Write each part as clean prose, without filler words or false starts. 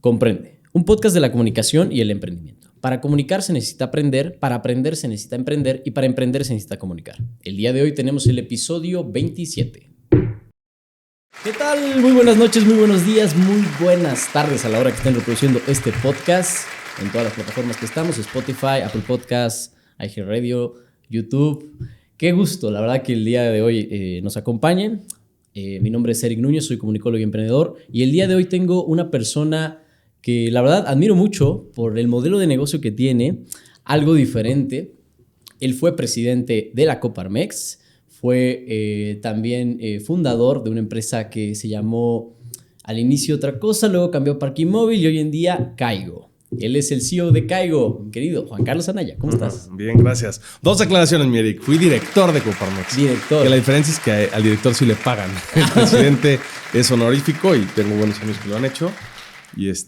Comprende, un podcast de la comunicación y el emprendimiento. Para comunicar se necesita aprender, para aprender se necesita emprender y para emprender se necesita comunicar. El día de hoy tenemos el episodio 27. ¿Qué tal? Muy buenas noches, muy buenos días, muy buenas tardes a la hora que estén reproduciendo este podcast en todas las plataformas que estamos, Spotify, Apple Podcasts, iHeartRadio, YouTube. Qué gusto, la verdad que el día de hoy nos acompañen. Mi nombre es Eric Núñez, soy comunicólogo y emprendedor y el día de hoy tengo una persona que la verdad admiro mucho por el modelo de negocio que tiene, algo diferente. Él fue presidente de la Coparmex, fue también fundador de una empresa que se llamó al inicio otra cosa, luego cambió a Parking Móvil y hoy en día Caigo. Él es el CEO de Caigo, querido Juan Carlos Anaya. ¿Cómo estás? Bien, gracias. Dos aclaraciones, mi Eric. Fui director de Coparmex. Director. Que la diferencia es que al director sí le pagan. El presidente es honorífico y tengo buenos amigos que lo han hecho.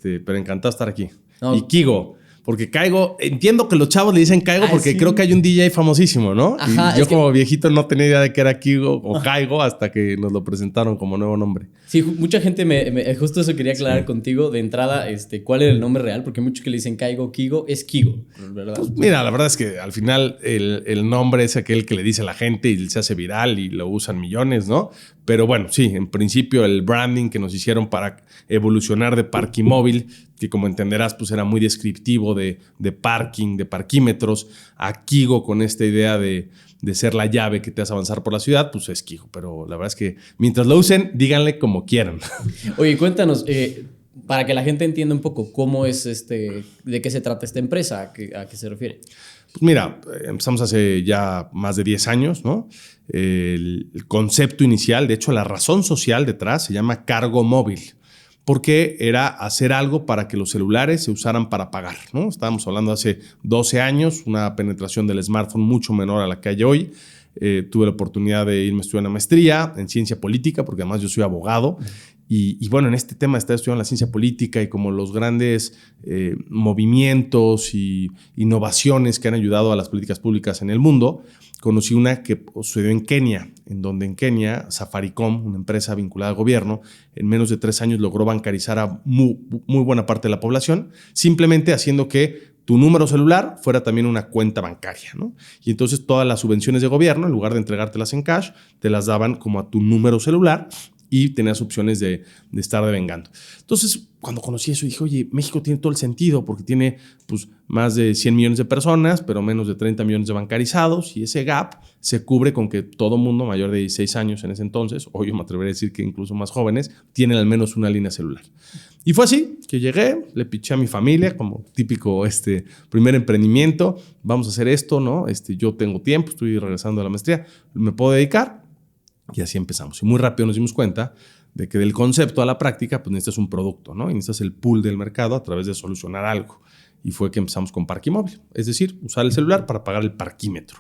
Pero encantado de estar aquí. No. Y Kigo, porque Caigo, entiendo que los chavos le dicen Caigo porque sí. Creo que hay un DJ famosísimo, ¿no? Ajá, y yo como viejito no tenía idea de que era Kigo o Caigo hasta que nos lo presentaron como nuevo nombre. Sí, mucha gente justo eso quería aclarar contigo de entrada, cuál era el nombre real, porque muchos que le dicen Caigo, Kigo, es Kigo, ¿verdad? Pues mira, la verdad es que al final el nombre es aquel que le dice la gente y se hace viral y lo usan millones, ¿no? Pero bueno, sí, en principio el branding que nos hicieron para evolucionar de Parking Móvil, que como entenderás, pues era muy descriptivo de parking, de parquímetros, a Kigo con esta idea de ser la llave que te hace avanzar por la ciudad, pues es Kigo. Pero la verdad es que mientras lo usen, díganle como quieran. Oye, cuéntanos, para que la gente entienda un poco cómo es de qué se trata esta empresa, a qué se refiere. Pues mira, empezamos hace ya más de 10 años, ¿no? El concepto inicial, de hecho la razón social detrás se llama cargo móvil, porque era hacer algo para que los celulares se usaran para pagar, ¿no? Estábamos hablando hace 12 años, una penetración del smartphone mucho menor a la que hay hoy. Tuve la oportunidad de irme a estudiar una maestría en ciencia política, porque además yo soy abogado. Y bueno, en este tema estaba estudiando la ciencia política y como los grandes movimientos y innovaciones que han ayudado a las políticas públicas en el mundo, conocí una que sucedió en Kenia, en donde en Kenia Safaricom, una empresa vinculada al gobierno, en menos de 3 años logró bancarizar a muy buena parte de la población, simplemente haciendo que tu número celular fuera también una cuenta bancaria, ¿no? Y entonces todas las subvenciones de gobierno, en lugar de entregártelas en cash, te las daban como a tu número celular y tenías opciones de estar devengando. Entonces, cuando conocí eso, dije, oye, México tiene todo el sentido porque tiene pues, más de 100 millones de personas, pero menos de 30 millones de bancarizados, y ese gap se cubre con que todo mundo mayor de 16 años en ese entonces, o yo me atrevería a decir que incluso más jóvenes, tienen al menos una línea celular. Y fue así que llegué, le piché a mi familia, como típico primer emprendimiento, vamos a hacer esto, ¿no? Yo tengo tiempo, estoy regresando a la maestría, ¿me puedo dedicar? Y así empezamos. Y muy rápido nos dimos cuenta de que del concepto a la práctica, pues necesitas un producto, ¿no? Y necesitas el pool del mercado a través de solucionar algo. Y fue que empezamos con Parking Móvil. Es decir, usar el celular para pagar el parquímetro.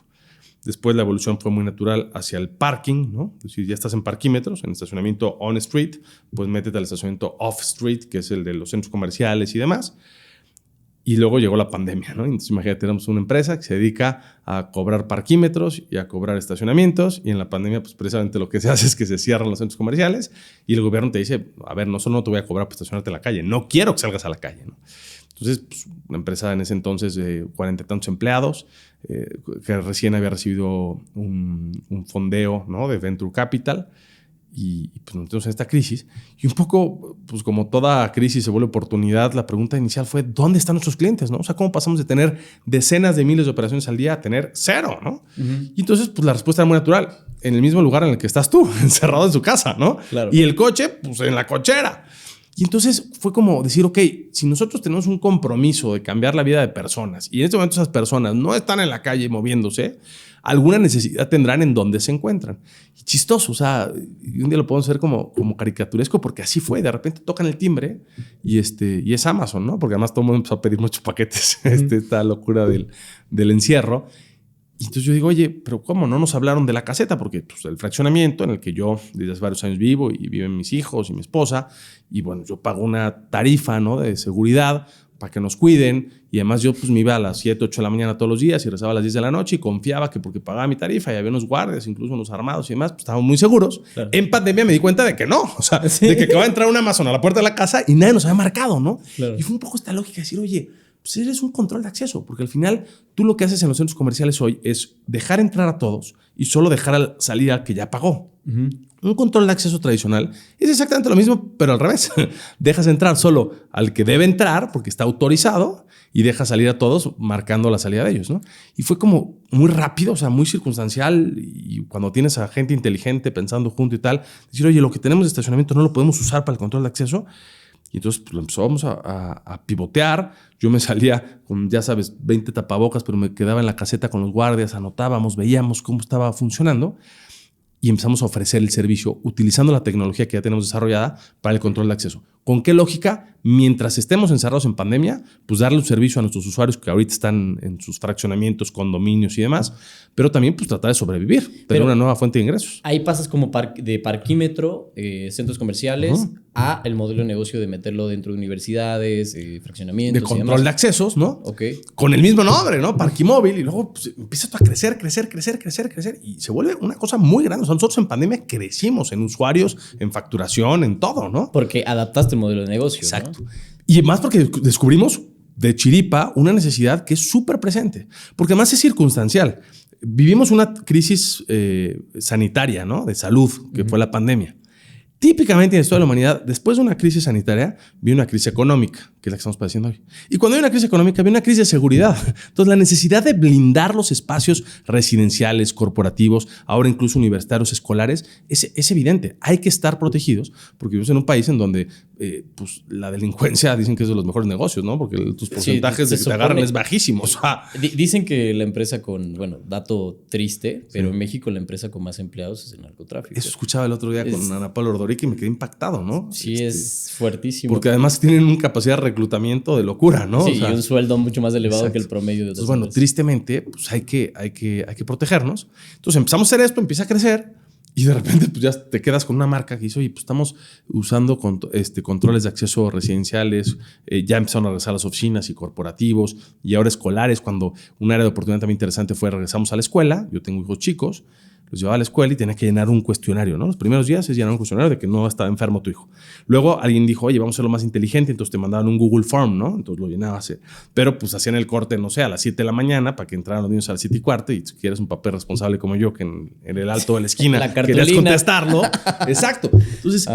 Después la evolución fue muy natural hacia el parking, ¿no? Es decir, ya estás en parquímetros, en estacionamiento on-street, pues métete al estacionamiento off-street, que es el de los centros comerciales y demás. Y luego llegó la pandemia, ¿no? Entonces, imagínate, tenemos una empresa que se dedica a cobrar parquímetros y a cobrar estacionamientos. Y en la pandemia, pues precisamente lo que se hace es que se cierran los centros comerciales y el gobierno te dice, a ver, no solo no te voy a cobrar por estacionarte en la calle, no quiero que salgas a la calle, ¿no? Entonces, pues, una empresa en ese entonces de 40 y tantos empleados, que recién había recibido un fondeo, ¿no? De Venture Capital. Y pues nos metemos en esta crisis. Y un poco, pues como toda crisis se vuelve oportunidad, la pregunta inicial fue, ¿dónde están nuestros clientes? ¿No? O sea, ¿cómo pasamos de tener decenas de miles de operaciones al día a tener 0? ¿No? Uh-huh. Y entonces, pues la respuesta era muy natural. En el mismo lugar en el que estás tú, encerrado en su casa, ¿no? Claro. Y el coche, pues en la cochera. Y entonces fue como decir, ok, si nosotros tenemos un compromiso de cambiar la vida de personas y en este momento esas personas no están en la calle moviéndose, alguna necesidad tendrán en donde se encuentran. Y chistoso, o sea, un día lo podemos hacer como caricaturesco porque así fue. De repente tocan el timbre y es Amazon, ¿no? Porque además todo el mundo empezó a pedir muchos paquetes, esta locura del encierro. Y entonces yo digo, oye, pero ¿cómo no nos hablaron de la caseta? Porque pues, el fraccionamiento en el que yo desde hace varios años vivo y viven mis hijos y mi esposa, y bueno, yo pago una tarifa, ¿no? De seguridad para que nos cuiden. Y además yo pues me iba a las 7, 8 de la mañana todos los días y rezaba a las 10 de la noche y confiaba que porque pagaba mi tarifa y había unos guardias, incluso unos armados y demás, pues estábamos muy seguros. Claro. En pandemia me di cuenta de que no. O sea, ¿sí? De que acaba de entrar un Amazon a la puerta de la casa y nadie nos había marcado, ¿no? Claro. Y fue un poco esta lógica de decir, oye, pues eres un control de acceso, porque al final tú lo que haces en los centros comerciales hoy es dejar entrar a todos y solo dejar salir al que ya pagó. Un control de acceso tradicional es exactamente lo mismo, pero al revés. Dejas entrar solo al que debe entrar porque está autorizado y dejas salir a todos marcando la salida de ellos, ¿no? Y fue como muy rápido, o sea, muy circunstancial. Y cuando tienes a gente inteligente pensando junto y tal, decir, oye, lo que tenemos de estacionamiento no lo podemos usar para el control de acceso. Y entonces pues, empezamos a pivotear. Yo me salía con, ya sabes, 20 tapabocas, pero me quedaba en la caseta con los guardias, anotábamos, veíamos cómo estaba funcionando y empezamos a ofrecer el servicio utilizando la tecnología que ya tenemos desarrollada para el control de acceso. ¿Con qué lógica? Mientras estemos encerrados en pandemia, pues darle un servicio a nuestros usuarios que ahorita están en sus fraccionamientos, condominios y demás, pero también pues tratar de sobrevivir, tener una nueva fuente de ingresos. Ahí pasas como de parquímetro, centros comerciales, a el modelo de negocio de meterlo dentro de universidades, fraccionamientos. De control de accesos, ¿no? Ok. Con el mismo nombre, ¿no? Parquimóvil. Y luego pues, empieza a crecer. Y se vuelve una cosa muy grande. O sea, nosotros en pandemia crecimos en usuarios, en facturación, en todo, ¿no? Porque adaptaste el modelo de negocio. Exacto. ¿no? Y más porque descubrimos de chiripa una necesidad que es súper presente. Porque además es circunstancial. Vivimos una crisis sanitaria, ¿no? De salud, que fue la pandemia. Típicamente en la historia de la humanidad, después de una crisis sanitaria, viene una crisis económica, que es la que estamos padeciendo hoy. Y cuando hay una crisis económica, viene una crisis de seguridad. Entonces, la necesidad de blindar los espacios residenciales, corporativos, ahora incluso universitarios, escolares, es evidente. Hay que estar protegidos, porque vivimos en un país en donde pues, la delincuencia dicen que es de los mejores negocios, ¿no? Porque tus porcentajes de que te agarran es bajísimo. O sea, dicen que la empresa con, bueno, dato triste, pero en México la empresa con más empleados es el narcotráfico. Eso escuchaba el otro día con Ana Paula Ordorica y me quedé impactado, ¿no? Sí, es fuertísimo. Porque además tienen una capacidad de reclutamiento de locura, ¿no? Sí, o sea, y un sueldo mucho más elevado exacto. que el promedio de otras Entonces, bueno, empresas. tristemente, pues hay que protegernos. Entonces empezamos a hacer esto, empieza a crecer y de repente pues ya te quedas con una marca que dice, oye, pues estamos usando controles de acceso residenciales, ya empezaron a regresar a las oficinas y corporativos y ahora escolares, cuando un área de oportunidad también interesante fue regresamos a la escuela. Yo tengo hijos chicos, los llevaba a la escuela y tenía que llenar un cuestionario, ¿no? Los primeros días es llenar un cuestionario de que no estaba enfermo tu hijo. Luego alguien dijo, oye, vamos a hacerlo más inteligente, entonces te mandaban un Google Form, ¿no? Entonces lo llenabas. Pero pues hacían el corte, no sé, a las 7 de la mañana para que entraran los niños a las 7:15 y si quieres un papel responsable como yo, que en el alto de la esquina la querías contestarlo. Exacto. Entonces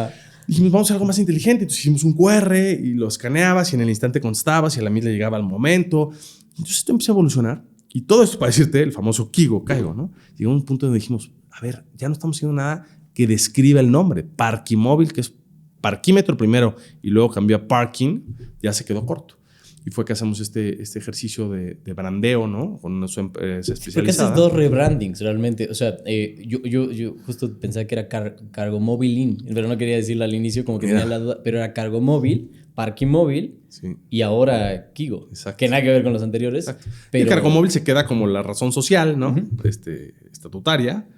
dijimos, vamos a hacer algo más inteligente. Entonces hicimos un QR y lo escaneabas y en el instante contestabas y a la misma le llegaba al momento. Entonces esto empezó a evolucionar. Y todo esto para decirte el famoso Kigo, Caigo, ¿no? Llegó a un punto donde dijimos, a ver, ya no estamos haciendo nada que describa el nombre. Parquimóvil, que es parquímetro primero y luego cambió a parking, ya se quedó corto. Y fue que hacemos este ejercicio de brandeo, ¿no? Con una empresa especializada. Porque haces dos rebrandings realmente. O sea, yo justo pensaba que era Cargo Móvil In, pero no quería decirlo al inicio como que tenía la duda, pero era Cargo Móvil, Parquimóvil y ahora Kigo. Exacto. Que nada que ver con los anteriores. Pero... Y Cargo Móvil se queda como la razón social, ¿no? Estatutaria.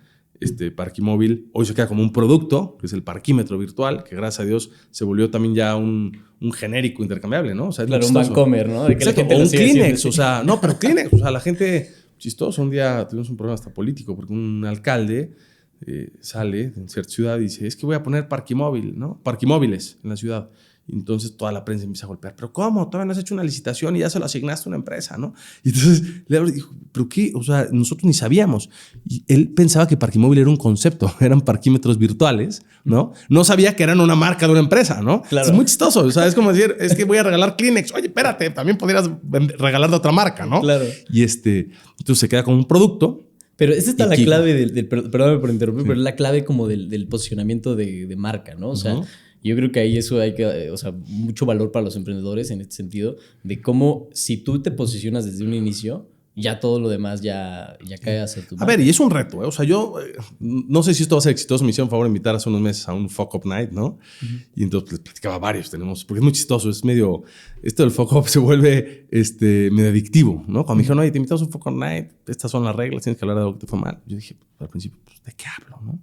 Parquimóvil hoy se queda como un producto, que es el parquímetro virtual, que gracias a Dios se volvió también ya un genérico intercambiable, ¿no? O sea, claro, un Vancomer, ¿no? De que exacto, la gente o un Kleenex, o sea, no, pero Kleenex, o sea, la gente, chistoso, un día tuvimos un problema hasta político, porque un alcalde sale en cierta ciudad y dice, es que voy a poner parquimóvil, ¿no? Parquimóviles en la ciudad. Y entonces toda la prensa empieza a golpear. ¿Pero cómo? Todavía no has hecho una licitación y ya se lo asignaste a una empresa, ¿no? Y entonces le hablo y dijo, ¿pero qué? O sea, nosotros ni sabíamos. Y él pensaba que Parquimóvil era un concepto, eran parquímetros virtuales, ¿no? No sabía que eran una marca de una empresa, ¿no? Claro. Es muy chistoso. O sea, es como decir, es que voy a regalar Kleenex. Oye, espérate, también podrías regalar de otra marca, ¿no? Claro. Y entonces se queda como un producto. Pero esa está la clave perdóname por interrumpir, pero es la clave como del posicionamiento de marca, ¿no? O sea, yo creo que ahí eso hay que, o sea, mucho valor para los emprendedores en este sentido, de cómo si tú te posicionas desde un inicio, ya todo lo demás ya cae hacia tu marca. A ver, y es un reto, ¿eh? O sea, yo no sé si esto va a ser exitoso. Me hicieron favor de invitar hace unos meses a un Fuck Up Night, ¿no? Y entonces les platicaba varios. Porque es muy chistoso. Es medio... Esto del Fuck Up se vuelve medio adictivo, ¿no? Cuando me dijeron, oye, te invitamos a un Fuck Up Night, estas son las reglas, tienes que hablar de algo que te fue mal. Yo dije, al principio, pues, ¿de qué hablo, no?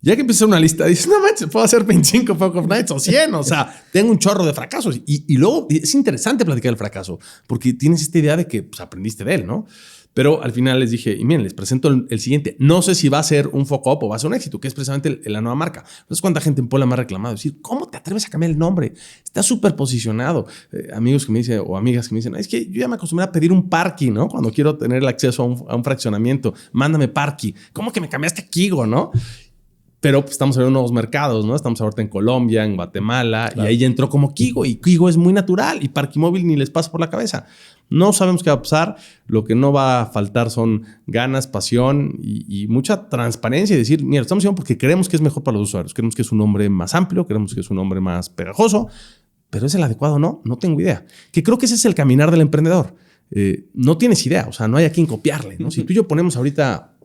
Ya que empiezas una lista, dices, no manches, puedo hacer 25 Fuck Off Nights o 100. O sea, tengo un chorro de fracasos. Y luego es interesante platicar del fracaso, porque tienes esta idea de que pues, aprendiste de él, ¿no? Pero al final les dije, y miren, les presento el siguiente. No sé si va a ser un fuck up o va a ser un éxito, que es precisamente la nueva marca. Entonces, ¿cuánta gente en Puebla me ha reclamado? Decir, ¿cómo te atreves a cambiar el nombre? Está súper posicionado. Amigos que me dicen, o amigas que me dicen, es que yo ya me acostumbré a pedir un parking, ¿no? Cuando quiero tener el acceso a un fraccionamiento, mándame parking. ¿Cómo que me cambiaste a Kigo, no? Pero pues, estamos abriendo nuevos mercados, ¿no? Estamos ahorita en Colombia, en Guatemala, claro. Y ahí ya entró como Kigo, y Kigo es muy natural, y Parquimóvil ni les pasa por la cabeza. No sabemos qué va a pasar. Lo que no va a faltar son ganas, pasión y mucha transparencia y decir, mira, estamos haciendo porque creemos que es mejor para los usuarios. Creemos que es un nombre más amplio, creemos que es un nombre más pegajoso, pero ¿es el adecuado o no? No tengo idea. Que creo que ese es el caminar del emprendedor. No tienes idea, o sea, no hay a quien copiarle, ¿no? Si tú y yo ponemos ahorita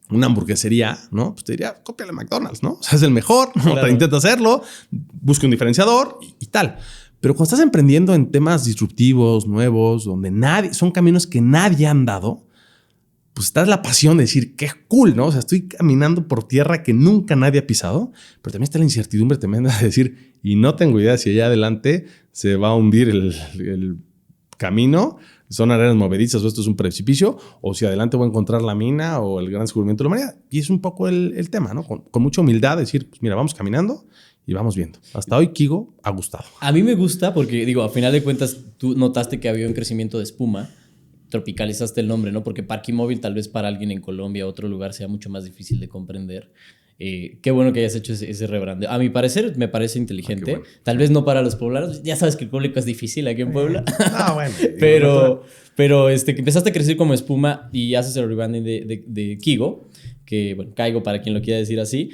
una hamburguesería, ¿no? Pues te diría, cópiale a McDonald's, ¿no? O sea, es el mejor, ¿no? Claro. Intenta hacerlo, busca un diferenciador y tal. Pero cuando estás emprendiendo en temas disruptivos, nuevos, donde son caminos que nadie ha andado, pues está la pasión de decir, qué cool, ¿no? O sea, estoy caminando por tierra que nunca nadie ha pisado, pero también está la incertidumbre tremenda de decir, y no tengo idea si allá adelante se va a hundir el camino, son arenas movedizas o esto es un precipicio, o si adelante voy a encontrar la mina o el gran descubrimiento de la humanidad. Y es un poco el tema, ¿no? Con mucha humildad decir, pues mira, vamos caminando y vamos viendo. Hasta hoy Kigo ha gustado. A mí me gusta porque, digo, a final de cuentas tú notaste que había un crecimiento de espuma, tropicalizaste el nombre, ¿no? Porque Parquimóvil tal vez para alguien en Colombia o otro lugar sea mucho más difícil de comprender. Qué bueno que hayas hecho ese rebrandeo. A mi parecer me parece inteligente. Bueno. Tal vez no para los poblanos. Ya sabes que el público es difícil aquí en Puebla. Bueno. pero que empezaste a crecer como espuma y haces el rebranding de Kigo, que bueno, Kaigo para quien lo quiera decir así.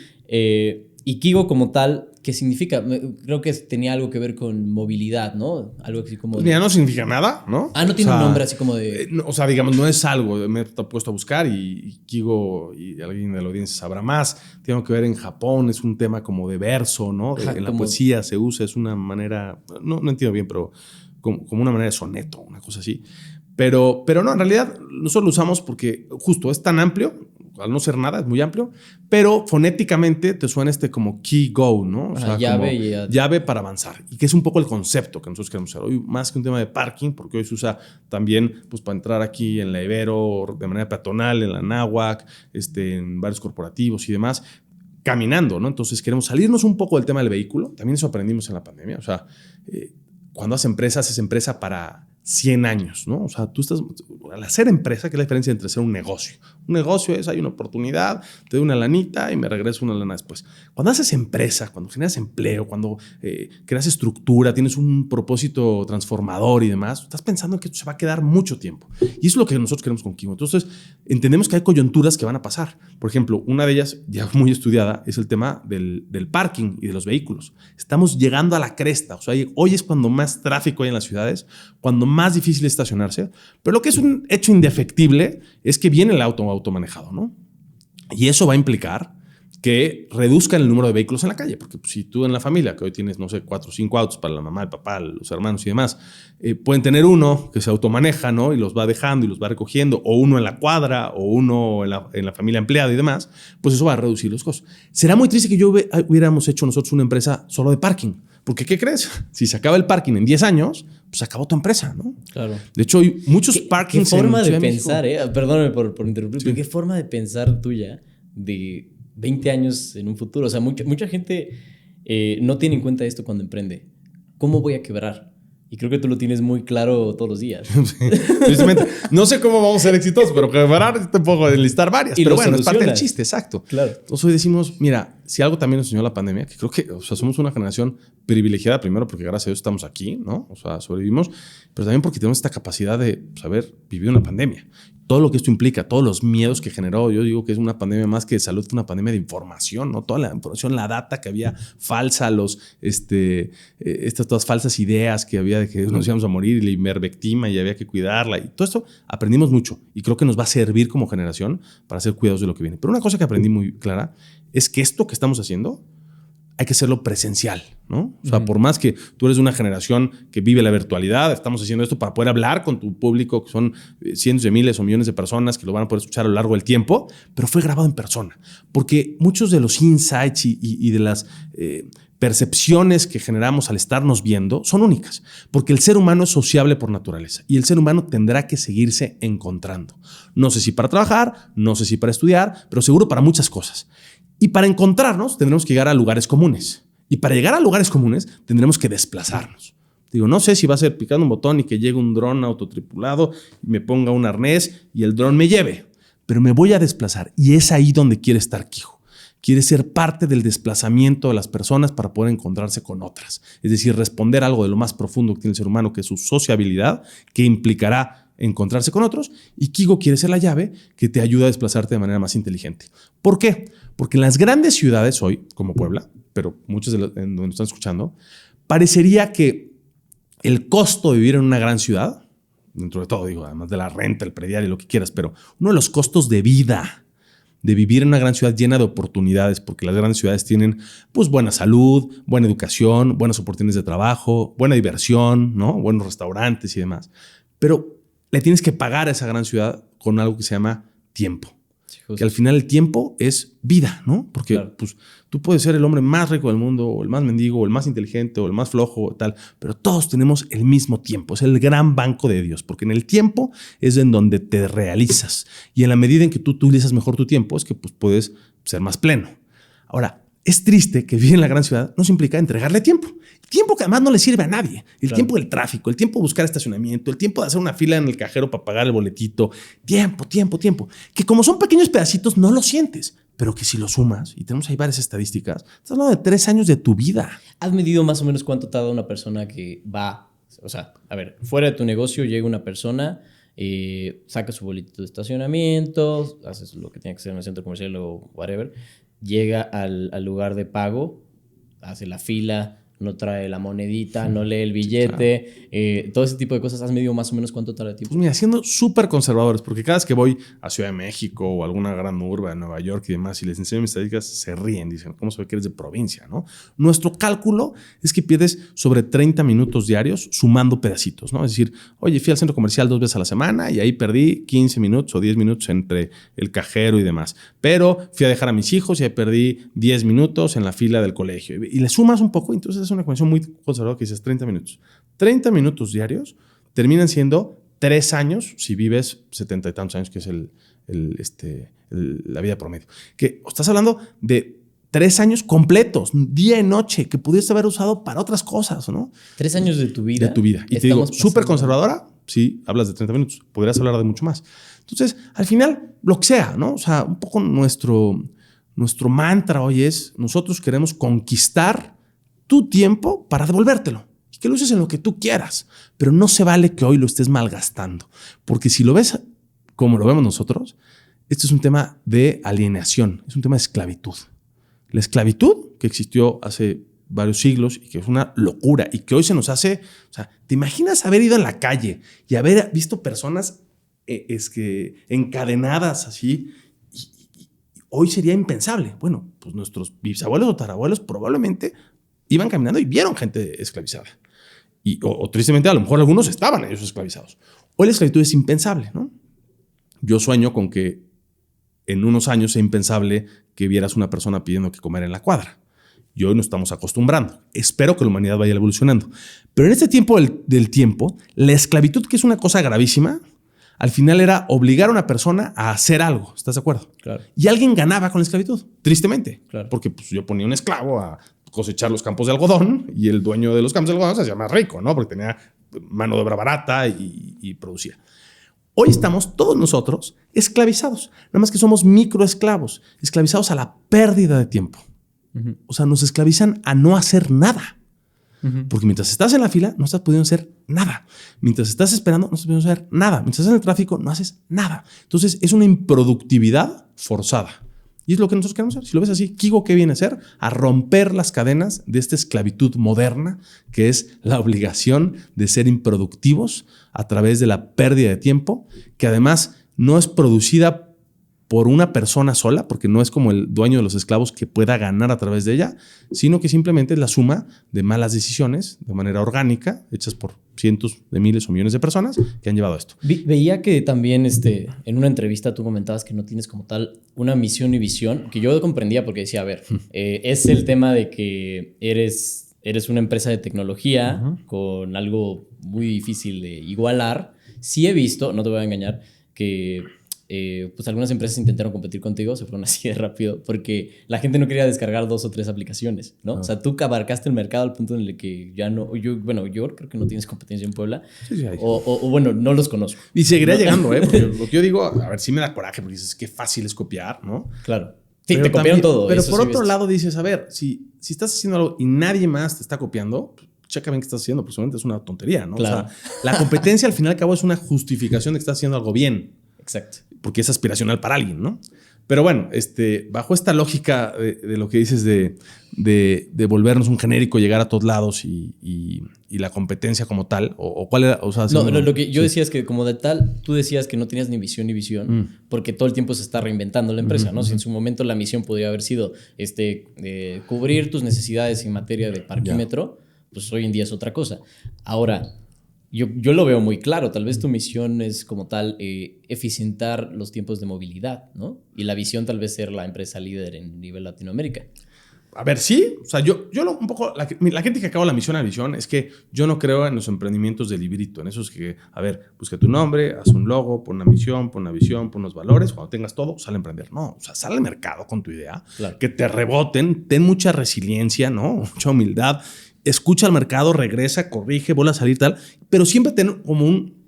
Y Kigo como tal, ¿qué significa? Creo que tenía algo que ver con movilidad, ¿no? Algo así como... Ya no significa nada, ¿no? Ah, no tiene un nombre así como de... No, o sea, digamos, no es algo. Me he puesto a buscar y Kigo, y alguien de la audiencia sabrá más, tiene que ver en Japón, es un tema como de verso, ¿no? En la poesía se usa, es una manera... No entiendo bien, pero como una manera de soneto, una cosa así. Pero no, en realidad nosotros lo usamos porque justo es tan amplio, al no ser nada, es muy amplio, pero fonéticamente te suena como key go, ¿no? O sea, llave para avanzar. Y que es un poco el concepto que nosotros queremos hacer hoy, más que un tema de parking, porque hoy se usa también pues, para entrar aquí en la Ibero de manera peatonal, en la Náhuac, en varios corporativos y demás, caminando, ¿no? Entonces queremos salirnos un poco del tema del vehículo. También eso aprendimos en la pandemia. O sea, cuando haces empresa para 100 años, ¿no? O sea, tú estás... Al hacer empresa, ¿qué es la diferencia entre ser un negocio? Un negocio es, hay una oportunidad, te doy una lanita y me regreso una lana después. Cuando haces empresa, cuando generas empleo, cuando creas estructura, tienes un propósito transformador y demás, estás pensando en que esto se va a quedar mucho tiempo. Y eso es lo que nosotros queremos con Kigo. Entonces, entendemos que hay coyunturas que van a pasar. Por ejemplo, una de ellas, ya muy estudiada, es el tema del parking y de los vehículos. Estamos llegando a la cresta. O sea, hoy es cuando más tráfico hay en las ciudades, cuando más difícil es estacionarse. Pero lo que es un hecho indefectible es que viene el automanejado, ¿no? Y eso va a implicar que reduzcan el número de vehículos en la calle, porque si tú en la familia, que hoy tienes, no sé, 4 o 5 autos para la mamá, el papá, los hermanos y demás, pueden tener uno que se automaneja, ¿no? Y los va dejando y los va recogiendo, o uno en la cuadra, o uno en la familia empleada y demás, pues eso va a reducir los costos. Será muy triste que hubiéramos hecho nosotros una empresa solo de parking, porque ¿qué crees? Si se acaba el parking en 10 años, pues acabó tu empresa, ¿no? Claro. De hecho, hay muchos parkings. ¿Qué forma de pensar, perdóname por interrumpir, sí. Pero qué forma de pensar tuya de 20 años en un futuro? O sea, mucha gente no tiene en cuenta esto cuando emprende. ¿Cómo voy a quebrar? Y creo que tú lo tienes muy claro todos los días. Sí, precisamente. No sé cómo vamos a ser exitosos, pero quebrar te puedo enlistar varias. Pero bueno, es parte del chiste, exacto. Claro. Entonces hoy decimos, mira, si algo también nos enseñó la pandemia, que creo que somos una generación privilegiada, primero porque gracias a Dios estamos aquí, ¿no? O sea, sobrevivimos, pero también porque tenemos esta capacidad de saber vivir una pandemia. Todo lo que esto implica, todos los miedos que generó, yo digo que es una pandemia más que de salud, fue una pandemia de información, ¿no? Toda la información, la data que había falsa, estas todas falsas ideas que había de que nos íbamos a morir y la ivermectina y había que cuidarla. Y todo esto aprendimos mucho y creo que nos va a servir como generación para ser cuidados de lo que viene. Pero una cosa que aprendí muy clara es que esto que estamos haciendo hay que hacerlo presencial, ¿no? O sea, por más que tú eres de una generación que vive la virtualidad, estamos haciendo esto para poder hablar con tu público, que son cientos de miles o millones de personas que lo van a poder escuchar a lo largo del tiempo, pero fue grabado en persona. Porque muchos de los insights y de las percepciones que generamos al estarnos viendo son únicas, porque el ser humano es sociable por naturaleza y el ser humano tendrá que seguirse encontrando. No sé si para trabajar, no sé si para estudiar, pero seguro para muchas cosas. Y para encontrarnos tendremos que llegar a lugares comunes. Y para llegar a lugares comunes tendremos que desplazarnos. Digo, no sé si va a ser picando un botón y que llegue un dron autotripulado y me ponga un arnés y el dron me lleve. Pero me voy a desplazar y es ahí donde quiere estar Quijo. Quiere ser parte del desplazamiento de las personas para poder encontrarse con otras. Es decir, responder a algo de lo más profundo que tiene el ser humano, que es su sociabilidad, que implicará encontrarse con otros. Y Quigo quiere ser la llave que te ayuda a desplazarte de manera más inteligente. ¿Por qué? Porque en las grandes ciudades hoy, como Puebla, pero muchos de los en donde nos están escuchando, parecería que el costo de vivir en una gran ciudad, dentro de todo, digo, además de la renta, el predial y lo que quieras, pero uno de los costos de vida, de vivir en una gran ciudad llena de oportunidades, porque las grandes ciudades tienen pues buena salud, buena educación, buenas oportunidades de trabajo, buena diversión, ¿no? Buenos restaurantes y demás. Pero le tienes que pagar a esa gran ciudad con algo que se llama tiempo. Sí, que al final el tiempo es vida, ¿no? Porque claro, pues, tú puedes ser el hombre más rico del mundo, o el más mendigo, o el más inteligente, o el más flojo, tal, pero todos tenemos el mismo tiempo. Es el gran banco de Dios, porque en el tiempo es en donde te realizas. Y en la medida en que tú utilizas mejor tu tiempo, es que pues, puedes ser más pleno. Ahora, es triste que vivir en la gran ciudad nos implica entregarle tiempo. Tiempo que además no le sirve a nadie. El claro, tiempo del tráfico, el tiempo de buscar estacionamiento, el tiempo de hacer una fila en el cajero para pagar el boletito. Tiempo. Que como son pequeños pedacitos no lo sientes, pero que si lo sumas, y tenemos ahí varias estadísticas, estás hablando de 3 años de tu vida. ¿Has medido más o menos cuánto tarda una persona que va? O sea, a ver, fuera de tu negocio llega una persona, saca su boletito de estacionamiento, haces lo que tiene que hacer en el centro comercial o whatever, llega al lugar de pago, hace la fila, no trae la monedita, no lee el billete, claro, todo ese tipo de cosas. ¿Has medido más o menos cuánto tarda el tiempo? Pues mira, siendo súper conservadores, porque cada vez que voy a Ciudad de México o alguna gran urba de Nueva York y demás y les enseño mis estadísticas, se ríen, dicen, ¿cómo se ve que eres de provincia, no? Nuestro cálculo es que pierdes sobre 30 minutos diarios sumando pedacitos, ¿no? Es decir, oye, fui al centro comercial 2 veces a la semana y ahí perdí 15 minutos o 10 minutos entre el cajero y demás. Pero fui a dejar a mis hijos y ahí perdí 10 minutos en la fila del colegio. Y le sumas un poco, entonces es una convención muy conservadora que dices 30 minutos. 30 minutos diarios terminan siendo 3 años si vives 70 y tantos años, que es la vida promedio. Que estás hablando de 3 años completos, día y noche, que pudiste haber usado para otras cosas, ¿no? 3 años de tu vida. De tu vida. Y te digo, súper conservadora, sí, hablas de 30 minutos. Podrías hablar de mucho más. Entonces, al final, lo que sea, ¿no? O sea, un poco nuestro mantra hoy es, nosotros queremos conquistar tu tiempo para devolvértelo y que lo uses en lo que tú quieras, pero no se vale que hoy lo estés malgastando, porque si lo ves como lo vemos nosotros, esto es un tema de alienación, es un tema de esclavitud. La esclavitud que existió hace varios siglos y que es una locura y que hoy se nos hace, o sea, ¿te imaginas haber ido en la calle y haber visto personas encadenadas así? Hoy sería impensable. Bueno, pues nuestros bisabuelos o tatarabuelos probablemente iban caminando y vieron gente esclavizada. O tristemente, a lo mejor algunos estaban ellos esclavizados. Hoy la esclavitud es impensable, ¿no? Yo sueño con que en unos años sea impensable que vieras una persona pidiendo que comer en la cuadra. Y hoy nos estamos acostumbrando. Espero que la humanidad vaya evolucionando. Pero en este tiempo del tiempo, la esclavitud, que es una cosa gravísima, al final era obligar a una persona a hacer algo. ¿Estás de acuerdo? Claro. Y alguien ganaba con la esclavitud, tristemente. Claro. Porque pues, yo ponía un esclavo a cosechar los campos de algodón y el dueño de los campos de algodón se hacía más rico, ¿no? Porque tenía mano de obra barata y producía. Hoy estamos todos nosotros esclavizados. Nada más que somos microesclavos, esclavizados a la pérdida de tiempo. Uh-huh. O sea, nos esclavizan a no hacer nada. Uh-huh. Porque mientras estás en la fila, no estás pudiendo hacer nada. Mientras estás esperando, no estás pudiendo hacer nada. Mientras estás en el tráfico, no haces nada. Entonces, es una improductividad forzada. Y es lo que nosotros queremos hacer. Si lo ves así, Quigo, ¿qué viene a hacer? A romper las cadenas de esta esclavitud moderna, que es la obligación de ser improductivos a través de la pérdida de tiempo, que además no es producida por una persona sola, porque no es como el dueño de los esclavos que pueda ganar a través de ella, sino que simplemente es la suma de malas decisiones de manera orgánica, hechas por cientos de miles o millones de personas que han llevado a esto. Veía que también en una entrevista tú comentabas que no tienes como tal una misión y visión, que yo comprendía porque decía, a ver, es el tema de que eres una empresa de tecnología con algo muy difícil de igualar. Sí he visto, no te voy a engañar, que pues algunas empresas intentaron competir contigo, se fueron así de rápido, porque la gente no quería descargar 2 o 3 aplicaciones, ¿no? O sea, tú abarcaste el mercado al punto en el que ya no... Yo creo que no tienes competencia en Puebla. Sí, o bueno, no los conozco. Y seguirá llegando, porque lo que yo digo, a ver, sí me da coraje, porque dices, qué fácil es copiar, ¿no? Claro. Sí, Pero te copiaron todo. Pero eso por sí otro ves. lado dices, a ver, si estás haciendo algo y nadie más te está copiando, pues, checa bien qué estás haciendo, porque solamente es una tontería, ¿no? Claro. O sea, la competencia al final y al cabo es una justificación de que estás haciendo algo bien. Exacto. Porque es aspiracional para alguien, ¿no? Pero bueno, bajo esta lógica de lo que dices de volvernos un genérico, llegar a todos lados y la competencia como tal, o cuál era, o sea, No, lo que yo decía es que como de tal, tú decías que no tenías ni visión, porque todo el tiempo se está reinventando la empresa, ¿no? Si en su momento la misión podría haber sido cubrir tus necesidades en materia de parquímetro, pues hoy en día es otra cosa. Ahora, yo lo veo muy claro. Tal vez tu misión es como tal eficientar los tiempos de movilidad, ¿no? Y la visión tal vez ser la empresa líder en nivel Latinoamérica. A ver, sí. O sea, un poco, la gente que acaba la misión a la visión es que yo no creo en los emprendimientos de librito, en esos que, a ver, busca tu nombre, haz un logo, pon una misión, pon una visión, pon unos valores. Cuando tengas todo, sale a emprender. No, o sea, sale al mercado con tu idea, claro, que te reboten, ten mucha resiliencia, ¿no? Mucha humildad. Escucha al mercado, regresa, corrige, vuelve a salir tal, pero siempre ten como un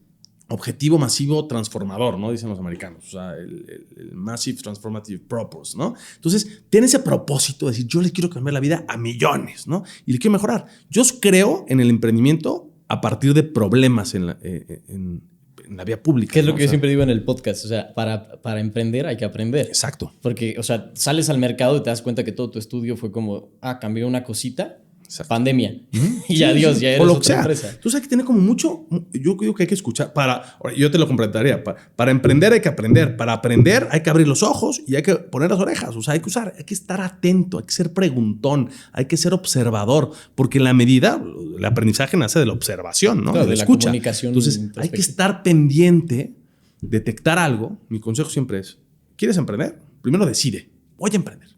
objetivo masivo transformador, ¿no? Dicen los americanos, o sea, el Massive Transformative Purpose, ¿no? Entonces, ten ese propósito de decir, yo le quiero cambiar la vida a millones, ¿no? Y le quiero mejorar. Yo creo en el emprendimiento a partir de problemas en la vía pública. ¿Qué es lo ¿no? que yo siempre digo en el podcast? O sea, para emprender hay que aprender. Exacto. Porque, o sea, sales al mercado y te das cuenta que todo tu estudio fue como, cambió una cosita. Exacto. Pandemia. Y adiós, ya eres otra empresa. Entonces hay que tener como mucho, yo creo que hay que escuchar, yo te lo complementaría, para emprender hay que aprender, para aprender hay que abrir los ojos y hay que poner las orejas, o sea, hay que estar atento, hay que ser preguntón, hay que ser observador, porque en la medida, el aprendizaje nace de la observación, ¿no? Claro, de la escucha. Comunicación. Entonces hay que estar pendiente, detectar algo. Mi consejo siempre es, ¿quieres emprender? Primero decide, voy a emprender.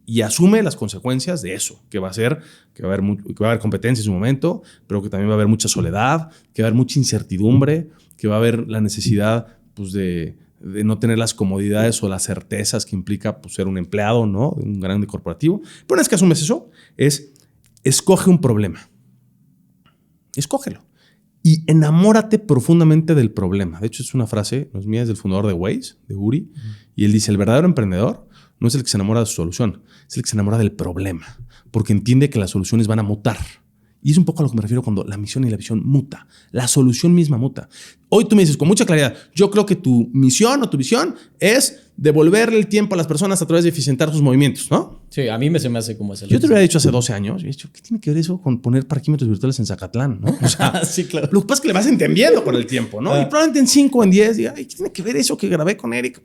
Y asume las consecuencias de eso, que va a ser, que va a haber competencia en su momento, pero que también va a haber mucha soledad, que va a haber mucha incertidumbre, que va a haber la necesidad pues, de no tener las comodidades o las certezas que implica pues, ser un empleado, ¿no? De un grande corporativo. Pero una vez que asumes eso, escoge un problema. Escógelo. Y enamórate profundamente del problema. De hecho, es una frase, no es mía, es del fundador de Waze, de Uri, y él dice, el verdadero emprendedor no es el que se enamora de su solución, es el que se enamora del problema, porque entiende que las soluciones van a mutar. Y es un poco a lo que me refiero cuando la misión y la visión muta. La solución misma muta. Hoy tú me dices con mucha claridad, yo creo que tu misión o tu visión es devolverle el tiempo a las personas a través de eficientar sus movimientos, ¿no? Sí, a mí se me hace como ese. Yo te lo había dicho hace 12 años. Y he dicho, ¿qué tiene que ver eso con poner parquímetros virtuales en Zacatlán? ¿No? O sea, sí, claro. Lo que pasa es que le vas entendiendo con el tiempo, ¿no? Y probablemente en 5 o en 10 diga, ¿qué tiene que ver eso que grabé con Eric?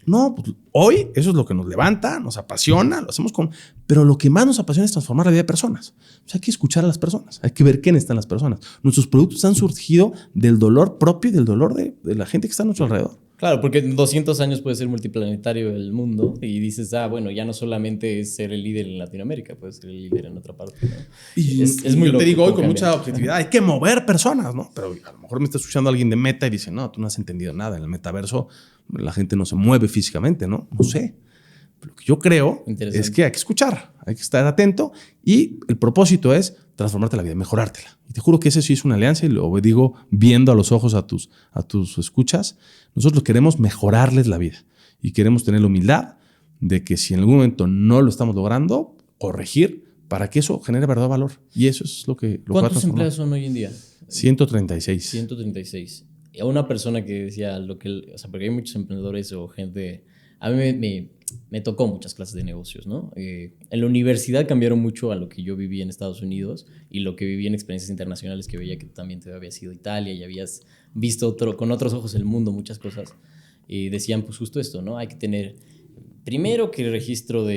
No, pues hoy eso es lo que nos levanta, nos apasiona, lo hacemos con... Pero lo que más nos apasiona es transformar la vida de personas. O sea, hay que escuchar a las personas, hay que ver qué necesitan las personas. Nuestros productos han surgido del dolor propio y del dolor de la gente que está a nuestro alrededor. Claro, porque en 200 años puede ser multiplanetario el mundo y dices, bueno, ya no solamente es ser el líder en Latinoamérica, puedes ser el líder en otra parte, ¿no? Y es muy yo loco, te digo hoy con cambia. mucha objetividad, hay que mover personas, ¿no? Pero a lo mejor me está escuchando alguien de Meta y dice, no, tú no has entendido nada. En el metaverso la gente no se mueve físicamente, ¿no? No sé. Pero lo que yo creo es que hay que escuchar, hay que estar atento y el propósito es transformarte la vida, mejorártela. Y te juro que ese sí es una alianza y lo digo viendo a los ojos a tus escuchas. Nosotros queremos mejorarles la vida y queremos tener la humildad de que si en algún momento no lo estamos logrando, corregir para que eso genere verdadero valor. Y eso es lo que... ¿Cuántos empleados son hoy en día? 136. 136. A una persona que decía o sea, porque hay muchos emprendedores o gente... A mí me tocó muchas clases de negocios, ¿no? En la universidad cambiaron mucho a lo que yo viví en Estados Unidos y lo que viví en experiencias internacionales que veía que también te habías ido a Italia y habías visto con otros ojos el mundo, muchas cosas. decían pues justo esto, ¿no? Hay que tener primero que el registro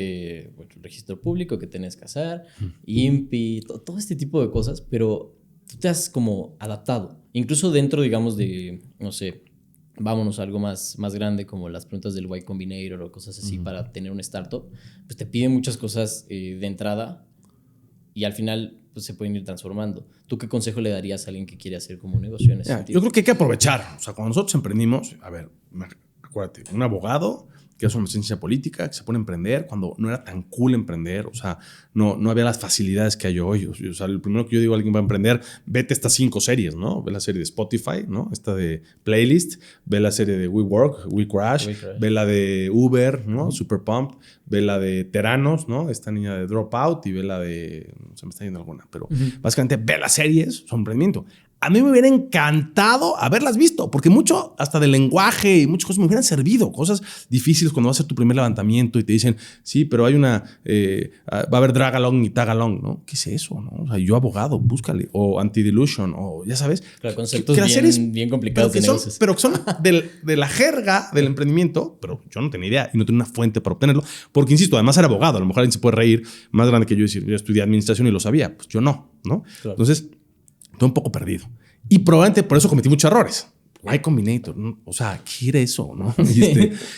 público que tenés que hacer, INPI, todo este tipo de cosas, pero tú te has como adaptado. Incluso dentro, digamos, de, no sé, vámonos a algo más grande como las preguntas del Y Combinator o cosas así para tener un startup, pues te piden muchas cosas de entrada y al final pues se pueden ir transformando. ¿Tú qué consejo le darías a alguien que quiere hacer como un negocio en ese sentido? Yo creo que hay que aprovechar. O sea, cuando nosotros emprendimos, a ver, acuérdate, un abogado que es una ciencia política, que se pone a emprender cuando no era tan cool emprender, o sea, no había las facilidades que hay hoy. O sea, el primero que yo digo a alguien va a emprender, vete estas 5 series, ¿no? Ve la serie de Spotify, ¿no? Esta de Playlist, ve la serie de WeWork, WeCrash, ve la de Uber, ¿no? Super Pump, ve la de Teranos, ¿no? Esta niña de Dropout y ve la de, se me está yendo alguna, pero básicamente ve las series, son emprendimiento. A mí me hubiera encantado haberlas visto, porque mucho hasta del lenguaje y muchas cosas me hubieran servido. Cosas difíciles cuando vas a hacer tu primer levantamiento y te dicen, sí, pero hay una, va a haber drag along y tag along, ¿no? ¿Qué es eso? ¿No? O sea, yo abogado, búscale. O anti-dilution, o ya sabes. Claro, conceptos bien complicados de negocios. Pero que son de la jerga del emprendimiento, pero yo no tenía idea y no tenía una fuente para obtenerlo. Porque, insisto, además era abogado. A lo mejor alguien se puede reír más grande que yo y decir, yo estudié administración y lo sabía. Pues yo no. Claro. Entonces, estoy un poco perdido. Y probablemente por eso cometí muchos errores. Y Combinator, ¿no? O sea, ¿qué era eso? ¿No?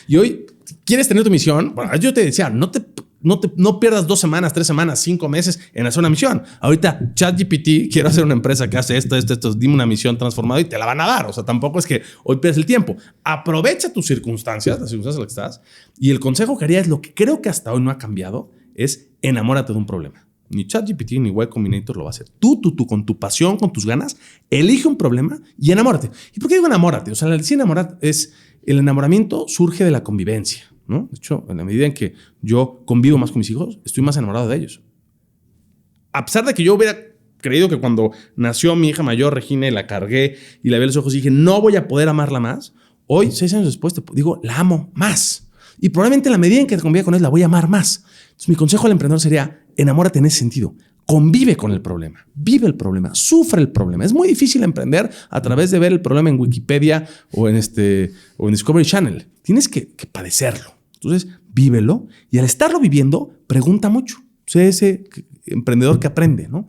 Y hoy, ¿quieres tener tu misión? Bueno, yo te decía, no pierdas 2 semanas, 3 semanas, 5 meses en hacer una misión. Ahorita, ChatGPT, quiero hacer una empresa que hace esto, dime una misión transformada y te la van a dar. O sea, tampoco es que hoy pierdes el tiempo. Aprovecha tus circunstancias, las circunstancias en las que estás. Y el consejo que haría es lo que creo que hasta hoy no ha cambiado, es enamórate de un problema. Ni ChatGPT ni Y Combinator lo va a hacer. Tú, con tu pasión, con tus ganas, elige un problema y enamórate. ¿Y por qué digo enamórate? O sea, el enamoramiento surge de la convivencia, ¿no? De hecho, en la medida en que yo convivo más con mis hijos, estoy más enamorado de ellos. A pesar de que yo hubiera creído que cuando nació mi hija mayor, Regina, y la cargué y la vi a los ojos y dije, no voy a poder amarla más, hoy, 6 años después, te digo, la amo más. Y probablemente en la medida en que conviva con él, la voy a amar más. Entonces, mi consejo al emprendedor sería, enamórate en ese sentido. Convive con el problema, vive el problema, sufre el problema. Es muy difícil emprender a través de ver el problema en Wikipedia o en Discovery Channel. Tienes que padecerlo. Entonces, vívelo y al estarlo viviendo, pregunta mucho. Sé ese emprendedor que aprende, ¿no?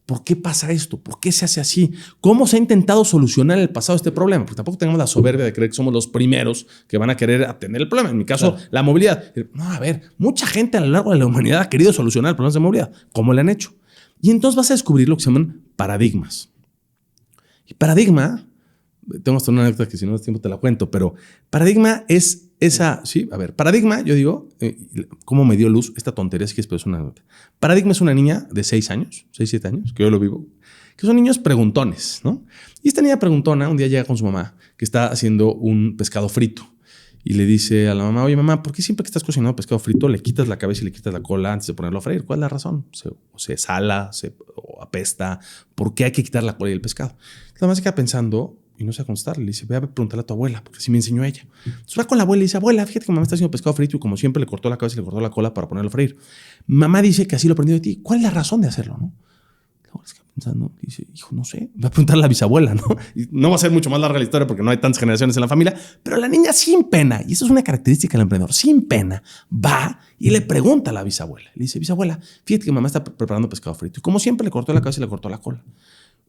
¿Por qué pasa esto? ¿Por qué se hace así? ¿Cómo se ha intentado solucionar en el pasado este problema? Porque tampoco tenemos la soberbia de creer que somos los primeros que van a querer atender el problema. En mi caso, claro, la movilidad. No, a ver, mucha gente a lo largo de la humanidad ha querido solucionar problemas de movilidad. ¿Cómo le han hecho? Y entonces vas a descubrir lo que se llaman paradigmas. Y paradigma, tengo hasta una anécdota que si no es tiempo te la cuento, pero paradigma es paradigma, yo digo, cómo me dio luz esta tontería, es que es una anécdota. Paradigma es una niña de 6 años, 6, 7 años, que yo lo vivo, que son niños preguntones, ¿no? Y esta niña preguntona un día llega con su mamá, que está haciendo un pescado frito. Y le dice a la mamá, oye mamá, ¿por qué siempre que estás cocinando pescado frito le quitas la cabeza y le quitas la cola antes de ponerlo a freír? ¿Cuál es la razón? Se sala, o apesta. ¿Por qué hay que quitar la cola y el pescado? La mamá se queda pensando y no sé contestarle. Le dice, ve a preguntarle a tu abuela, porque así me enseñó ella. Entonces va con la abuela y dice, abuela, fíjate que mamá está haciendo pescado frito y como siempre le cortó la cabeza y le cortó la cola para ponerlo a freír. Mamá dice que así lo aprendió de ti. ¿Cuál es la razón de hacerlo, no? La abuela se queda pensando y dice, hijo, no sé. Va a preguntarle a la bisabuela, ¿no? Y no va a ser mucho más larga la historia porque no hay tantas generaciones en la familia, pero la niña sin pena, y eso es una característica del emprendedor, sin pena, va y le pregunta a la bisabuela. Le dice, bisabuela, fíjate que mamá está preparando pescado frito y como siempre le cortó la cabeza y le cortó la cola.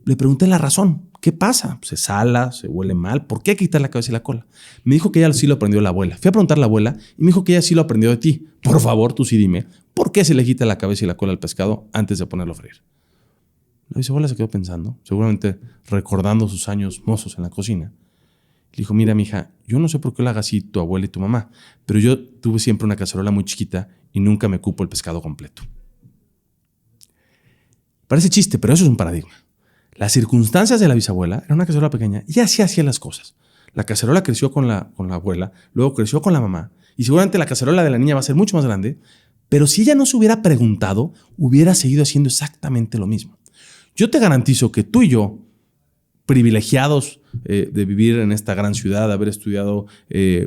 Le pregunté la razón. ¿Qué pasa? Se sala, se huele mal. ¿Por qué hay que quitar la cabeza y la cola? Me dijo que ella sí lo aprendió la abuela. Fui a preguntar a la abuela y me dijo que ella sí lo aprendió de ti. Por favor, tú sí dime, ¿por qué se le quita la cabeza y la cola al pescado antes de ponerlo a freír? La bisabuela se quedó pensando, seguramente recordando sus años mozos en la cocina. Le dijo, mira, mija, yo no sé por qué lo haga así tu abuela y tu mamá, pero yo tuve siempre una cacerola muy chiquita y nunca me cupo el pescado completo. Parece chiste, pero eso es un paradigma. Las circunstancias de la bisabuela era una cacerola pequeña y así hacía las cosas. La cacerola creció con la abuela, luego creció con la mamá y seguramente la cacerola de la niña va a ser mucho más grande, pero si ella no se hubiera preguntado, hubiera seguido haciendo exactamente lo mismo. Yo te garantizo que tú y yo, privilegiados de vivir en esta gran ciudad, de haber estudiado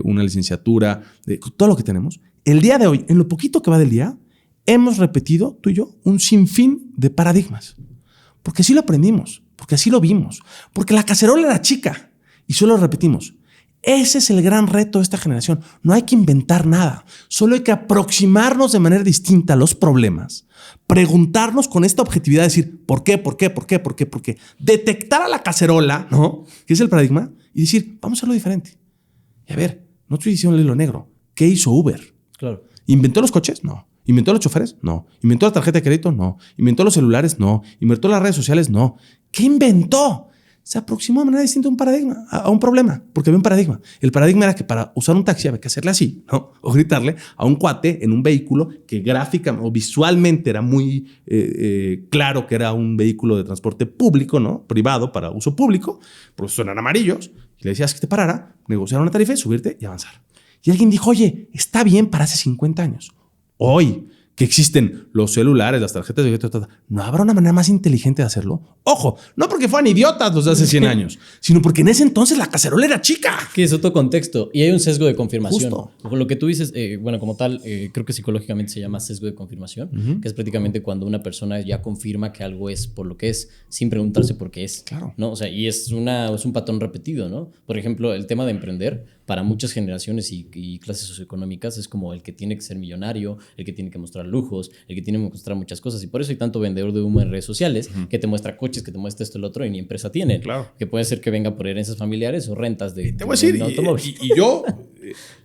una licenciatura, de todo lo que tenemos, el día de hoy, en lo poquito que va del día, hemos repetido, tú y yo, un sinfín de paradigmas. Porque así lo aprendimos, porque así lo vimos, porque la cacerola era chica y solo lo repetimos. Ese es el gran reto de esta generación. No hay que inventar nada. Solo hay que aproximarnos de manera distinta a los problemas. Preguntarnos con esta objetividad, decir, ¿por qué? ¿Por qué? ¿Por qué? ¿Por qué? ¿Por qué? Detectar a la cacerola, ¿no? Que es el paradigma, y decir, vamos a hacerlo diferente. Y a ver, no estoy diciendo el hilo negro. ¿Qué hizo Uber? Claro. ¿Inventó los coches? No. ¿Inventó los choferes? No. ¿Inventó la tarjeta de crédito? No. ¿Inventó los celulares? No. ¿Inventó las redes sociales? No. ¿Qué inventó? Se aproximó de manera distinta a un paradigma, a un problema, porque había un paradigma. El paradigma era que para usar un taxi había que hacerle así, ¿no? O gritarle a un cuate en un vehículo que gráfica o visualmente era muy claro que era un vehículo de transporte público, ¿no? Privado para uso público, porque eran amarillos. Y le decías que te parara, negociar una tarifa, subirte y avanzar. Y alguien dijo, oye, está bien para hace 50 años. Hoy que existen los celulares, las tarjetas de crédito, ¿no habrá una manera más inteligente de hacerlo? Ojo, no porque fueran idiotas los de hace 100 años, sino porque en ese entonces la cacerola era chica. Que es otro contexto. Y hay un sesgo de confirmación. Justo. Lo que tú dices, bueno, como tal, creo que psicológicamente se llama sesgo de confirmación, que es prácticamente cuando una persona ya confirma que algo es por lo que es, sin preguntarse por qué es. Claro. ¿No? O sea, y es un patrón repetido, ¿no? Por ejemplo, el tema de emprender, para muchas generaciones y clases socioeconómicas, es como el que tiene que ser millonario, el que tiene que mostrar lujos, el que tiene que mostrar muchas cosas. Y por eso hay tanto vendedor de humo en redes sociales que te muestra coches, que te muestra esto y lo otro, y ni empresa tiene. Claro. Que puede ser que venga por herencias familiares o rentas de Te voy a decir, automóvil. y yo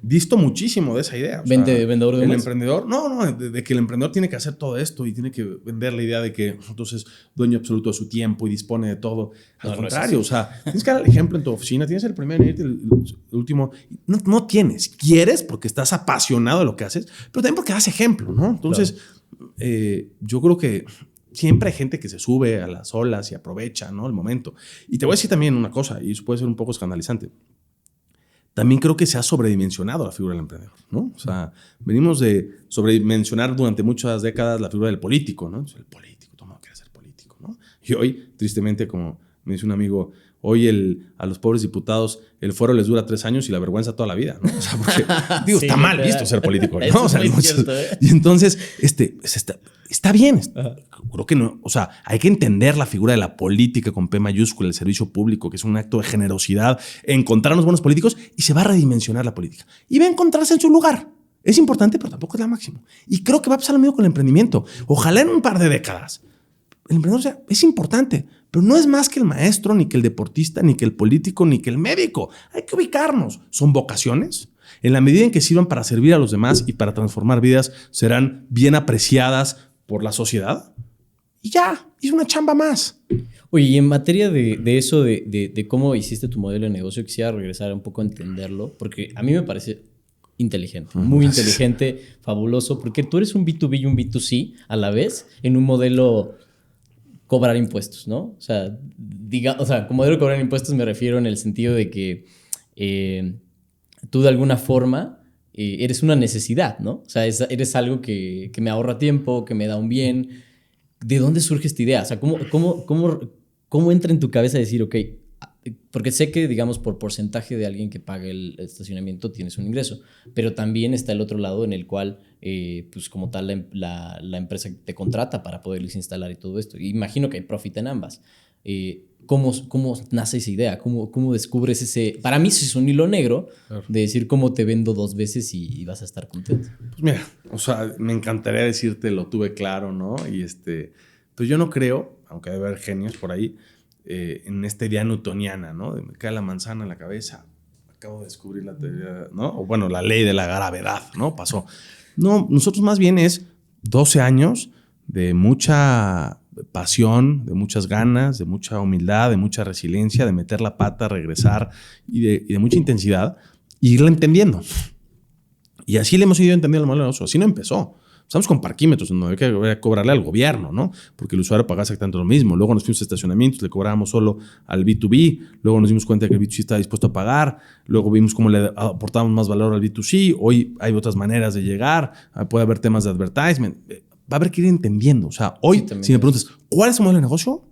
disto muchísimo de esa idea. O sea, vendedor de el humo. emprendedor, de que el emprendedor tiene que hacer todo esto y tiene que vender la idea de que entonces dueño absoluto de su tiempo y dispone de todo. Al contrario, o sea, tienes que dar el ejemplo en tu oficina, tienes el primero en irte, el último. No tienes. Quieres porque estás apasionado de lo que haces, pero también porque das ejemplo, ¿no? Entonces, yo creo que siempre hay gente que se sube a las olas y aprovecha, ¿no? El momento. Y te voy a decir también una cosa, y eso puede ser un poco escandalizante. También creo que se ha sobredimensionado la figura del emprendedor, ¿no? O sea, venimos de sobredimensionar durante muchas décadas la figura del político, ¿no? El político, todo el mundo quiere ser político, ¿no? Y hoy, tristemente, como me dice un amigo, hoy a los pobres diputados el fuero les dura 3 años y la vergüenza toda la vida, ¿no? O sea, porque, digo, sí, está mal visto ser político, ¿no? O sea, cierto, ¿eh? Y entonces, está bien. Creo que no, o sea, hay que entender la figura de la política con P mayúscula, el servicio público, que es un acto de generosidad, encontrarnos buenos políticos y se va a redimensionar la política. Y va a encontrarse en su lugar. Es importante, pero tampoco es la máxima. Y creo que va a pasar lo mismo con el emprendimiento. Ojalá en un par de décadas el emprendedor es importante, pero no es más que el maestro, ni que el deportista, ni que el político, ni que el médico. Hay que ubicarnos. Son vocaciones. En la medida en que sirvan para servir a los demás y para transformar vidas, serán bien apreciadas por la sociedad. Y ya, es una chamba más. Oye, y en materia de eso, de cómo hiciste tu modelo de negocio, quisiera regresar un poco a entenderlo, porque a mí me parece inteligente, muy inteligente, fabuloso, porque tú eres un B2B y un B2C a la vez en un modelo cobrar impuestos, ¿no? O sea, con modelo cobrar impuestos me refiero en el sentido de que tú de alguna forma eres una necesidad, ¿no? O sea, eres algo que me ahorra tiempo, que me da un bien. ¿De dónde surge esta idea? O sea, ¿cómo entra en tu cabeza decir, ok, porque sé que, digamos, por porcentaje de alguien que pague el estacionamiento tienes un ingreso, pero también está el otro lado en el cual, pues como tal, la empresa te contrata para poderles instalar y todo esto. Y imagino que hay profit en ambas. ¿Cómo nace esa idea? ¿Cómo descubres ese...? Para mí eso es un hilo negro de decir cómo te vendo 2 veces y vas a estar contento. Pues mira, o sea, me encantaría decirte lo tuve claro, ¿no? Y pues yo no creo, aunque debe haber genios por ahí, en esta idea newtoniana, ¿no? De me cae la manzana en la cabeza, acabo de descubrir la teoría, ¿no? O bueno, la ley de la gravedad, ¿no? Pasó. No, nosotros más bien es 12 años de mucha pasión, de muchas ganas, de mucha humildad, de mucha resiliencia, de meter la pata, regresar y de mucha intensidad, e irla entendiendo. Y así le hemos ido entendiendo el modelo de negocio. Así no empezó. Estamos con parquímetros, donde había que cobrarle al gobierno, ¿no? Porque el usuario pagaba exactamente lo mismo. Luego nos fuimos a estacionamientos, le cobrábamos solo al B2B. Luego nos dimos cuenta que el B2C estaba dispuesto a pagar. Luego vimos cómo le aportábamos más valor al B2C. Hoy hay otras maneras de llegar. Puede haber temas de advertisement. Va a haber que ir entendiendo. O sea, hoy, sí, si me preguntas, ¿cuál es el modelo de negocio?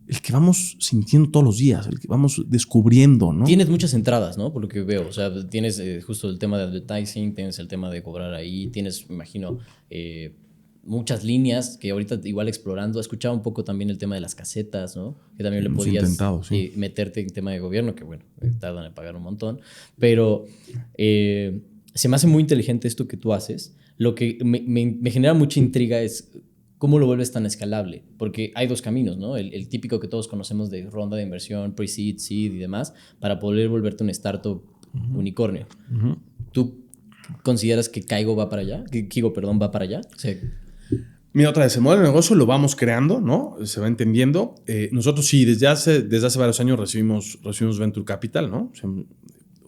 El que vamos sintiendo todos los días, el que vamos descubriendo, ¿no? Tienes muchas entradas, ¿no? Por lo que veo. O sea, tienes justo el tema de advertising, tienes el tema de cobrar ahí, tienes, me imagino, muchas líneas que ahorita igual explorando. He escuchado un poco también el tema de las casetas, ¿no? Que también le podías meterte en tema de gobierno, que bueno, tardan en pagar un montón. Pero se me hace muy inteligente esto que tú haces. Lo que me genera mucha intriga es cómo lo vuelves tan escalable. Porque hay dos caminos, ¿no? El típico que todos conocemos de ronda de inversión, pre-seed, seed y demás, para poder volverte un startup unicornio. ¿Tú consideras que Kigo va para allá? Que Kigo, perdón, va para allá. O sea, mira, otra vez, el modelo de negocio lo vamos creando, ¿no? Se va entendiendo. Nosotros sí, desde hace varios años recibimos Venture Capital, ¿no? O sea,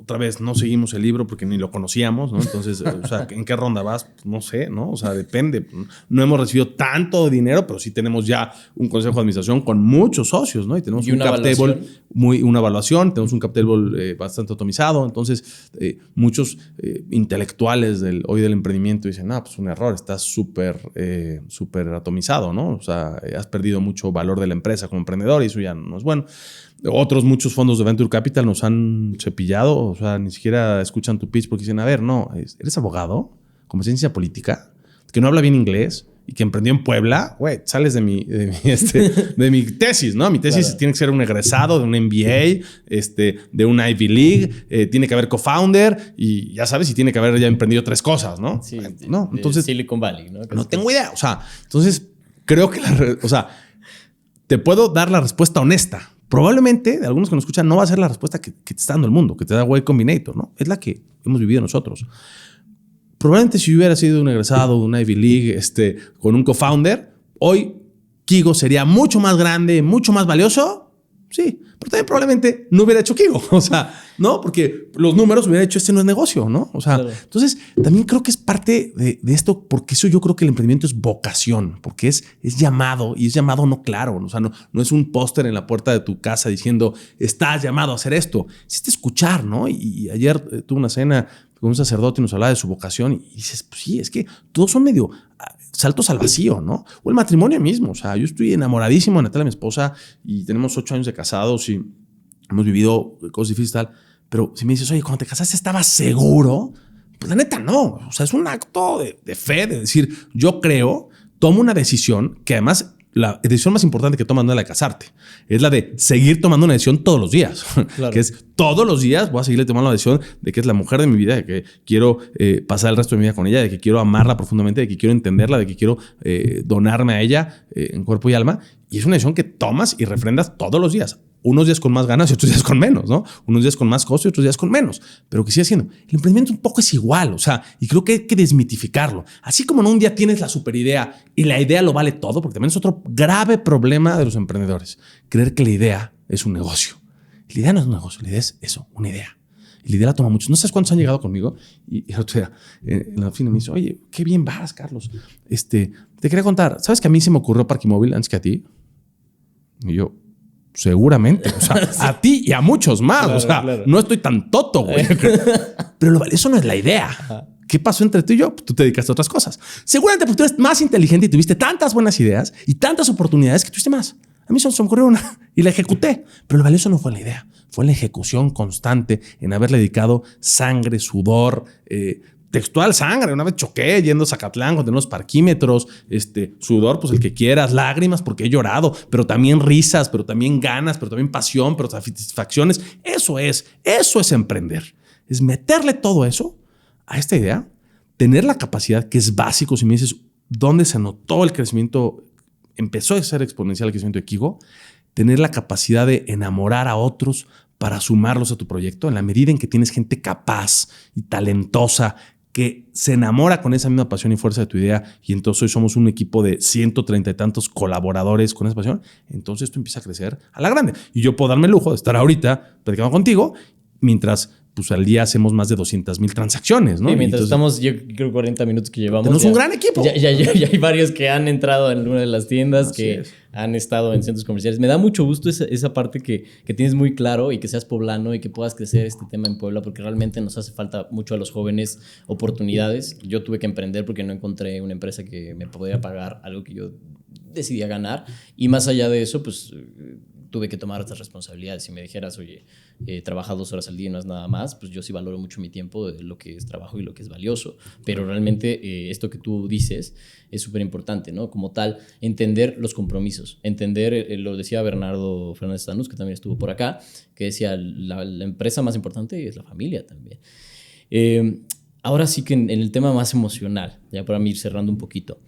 otra vez, no seguimos el libro porque ni lo conocíamos, ¿no? Entonces, o sea, ¿en qué ronda vas? Pues no sé, ¿no? O sea, depende. No hemos recibido tanto dinero, pero sí tenemos ya un consejo de administración con muchos socios, ¿no? Y tenemos un cap table, una evaluación, tenemos un cap table bastante atomizado. Entonces, muchos intelectuales hoy del emprendimiento dicen, no, pues un error, estás súper atomizado, ¿no? O sea, has perdido mucho valor de la empresa como emprendedor y eso ya no es bueno. Muchos fondos de Venture Capital nos han cepillado, o sea, ni siquiera escuchan tu pitch porque dicen, a ver, no, ¿eres abogado? ¿Con ciencia política? ¿Que no habla bien inglés? ¿Y que emprendió en Puebla? Güey, sales de mi tesis, ¿no? Mi tesis tiene que ser un egresado de un MBA, de una Ivy League, tiene que haber co-founder y ya sabes, y tiene que haber ya emprendido 3 cosas, ¿no? Sí, ¿no? Entonces, Silicon Valley, ¿no? No tengo idea, o sea, entonces creo que te puedo dar la respuesta honesta. Probablemente, de algunos que nos escuchan, no va a ser la respuesta que te está dando el mundo, que te da Y Combinator, ¿no? Es la que hemos vivido nosotros. Probablemente si yo hubiera sido un egresado de una Ivy League, con un co-founder, hoy Kigo sería mucho más grande, mucho más valioso. Sí, pero también probablemente no hubiera hecho Kigo. O sea, ¿no? Porque los números hubieran hecho no es negocio, ¿no? O sea, claro. Entonces también creo que es parte de esto, porque eso yo creo que el emprendimiento es vocación, porque es llamado y es llamado no claro. O sea, no es un póster en la puerta de tu casa diciendo estás llamado a hacer esto. Es escuchar, ¿no? Y ayer tuve una cena con un sacerdote y nos hablaba de su vocación y dices, pues sí, es que todos son medio saltos al vacío, ¿no? O el matrimonio mismo. O sea, yo estoy enamoradísimo de Natalia, mi esposa, y tenemos 8 años de casados y hemos vivido cosas difíciles y tal. Pero si me dices, oye, cuando te casaste, ¿estabas seguro? Pues la neta no. O sea, es un acto de fe, de decir, yo creo, tomo una decisión que además la decisión más importante que tomas no es la de casarte, es la de seguir tomando una decisión todos los días. Claro. Que es todos los días voy a seguirle tomando la decisión de que es la mujer de mi vida, de que quiero pasar el resto de mi vida con ella, de que quiero amarla profundamente, de que quiero entenderla, de que quiero donarme a ella en cuerpo y alma. Y es una decisión que tomas y refrendas todos los días. Unos días con más ganas y otros días con menos, ¿no? Unos días con más costo y otros días con menos. Pero que sigue siendo. El emprendimiento un poco es igual, o sea, y creo que hay que desmitificarlo. Así como en un día tienes la super idea y la idea lo vale todo, porque también es otro grave problema de los emprendedores. Creer que la idea es un negocio. La idea no es un negocio, la idea es eso, una idea. Y la idea la toma muchos. No sabes cuántos han llegado conmigo. Y el otro día, en la oficina me dice, oye, qué bien vas, Carlos. Te quería contar, ¿sabes que a mí se me ocurrió Parquimóvil antes que a ti? Y yo, seguramente, o sea, sí. A ti y a muchos más, claro, o sea, claro. No estoy tan toto, güey. Pero eso no es la idea. Ajá. ¿Qué pasó entre tú y yo? Pues tú te dedicaste a otras cosas. Seguramente porque tú eres más inteligente y tuviste tantas buenas ideas y tantas oportunidades que tuviste más. A mí solo se me ocurrió una y la ejecuté. Pero lo valioso no fue la idea, fue la ejecución constante en haberle dedicado sangre, sudor, textual sangre. Una vez choqué yendo a Zacatlán con unos parquímetros, sudor, pues el que quieras, lágrimas porque he llorado, pero también risas, pero también ganas, pero también pasión, pero satisfacciones. Eso es emprender. Es meterle todo eso a esta idea, tener la capacidad, que es básico. Si me dices dónde se notó el crecimiento, empezó a ser exponencial el crecimiento de Kigo, tener la capacidad de enamorar a otros para sumarlos a tu proyecto en la medida en que tienes gente capaz y talentosa que se enamora con esa misma pasión y fuerza de tu idea, y entonces hoy somos un equipo de 130 y tantos colaboradores con esa pasión. Entonces esto empieza a crecer a la grande. Y yo puedo darme el lujo de estar ahorita platicando contigo mientras pues al día hacemos más de 200,000 transacciones, ¿no? Sí, mientras estamos, yo creo 40 minutos que llevamos. Tenemos un gran equipo. Ya hay varios que han entrado en una de las tiendas, que han estado en centros comerciales. Me da mucho gusto esa parte que tienes muy claro, y que seas poblano y que puedas crecer este tema en Puebla, porque realmente nos hace falta mucho a los jóvenes oportunidades. Yo tuve que emprender porque no encontré una empresa que me pudiera pagar algo que yo decidía ganar. Y más allá de eso, pues tuve que tomar estas responsabilidades. Si me dijeras, oye, trabaja 2 horas al día y no es nada más, pues yo sí valoro mucho mi tiempo, de lo que es trabajo y lo que es valioso. Pero realmente esto que tú dices es súper importante, ¿no? Como tal, entender los compromisos, entender, lo decía Bernardo Fernández Stanus, que también estuvo por acá, que decía, la empresa más importante es la familia también. Ahora sí que en el tema más emocional, ya para mí ir cerrando un poquito,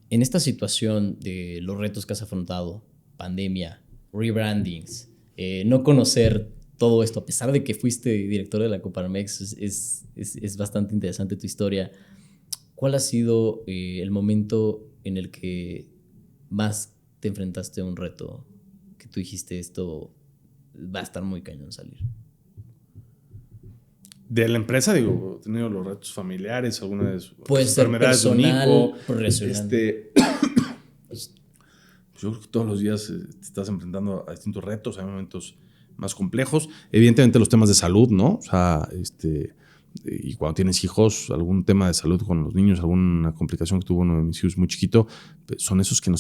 en esta situación de los retos que has afrontado, pandemia, rebrandings, no conocer todo esto, a pesar de que fuiste director de la Coparmex, es bastante interesante tu historia. ¿Cuál ha sido el momento en el que más te enfrentaste a un reto que tú dijiste, esto va a estar muy cañón salir? De la empresa, digo, he tenido los retos familiares, algunas puede ser enfermedades personal, de un hijo. profesional. Pues yo creo que todos los días te estás enfrentando a distintos retos, hay momentos más complejos. Evidentemente los temas de salud, ¿no? O sea, y cuando tienes hijos, algún tema de salud con los niños, alguna complicación que tuvo uno de mis hijos muy chiquito, pues son esos que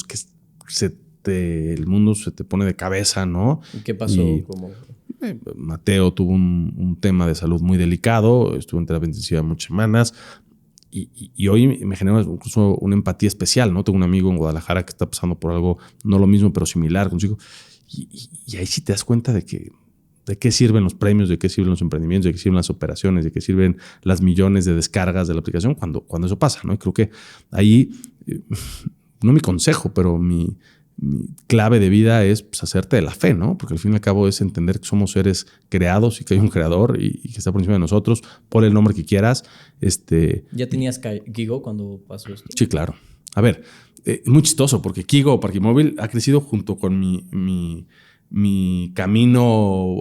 el mundo se te pone de cabeza, ¿no? ¿Y qué pasó? Mateo tuvo un tema de salud muy delicado, estuvo en terapia intensiva muchas semanas y hoy me genera incluso una empatía especial, ¿no? Tengo un amigo en Guadalajara que está pasando por algo, no lo mismo, pero similar con su hijo. Y ahí sí te das cuenta de qué sirven los premios, de qué sirven los emprendimientos, de qué sirven las operaciones, de qué sirven las millones de descargas de la aplicación cuando eso pasa, ¿no? Y creo que ahí, no mi consejo, pero mi clave de vida es pues, hacerte de la fe, ¿no? Porque al fin y al cabo es entender que somos seres creados y que hay un creador y que está por encima de nosotros. Pon el nombre que quieras. ¿Ya tenías Kigo cuando pasó esto? Sí, claro. A ver, es muy chistoso porque Kigo Parquimóvil ha crecido junto con mi camino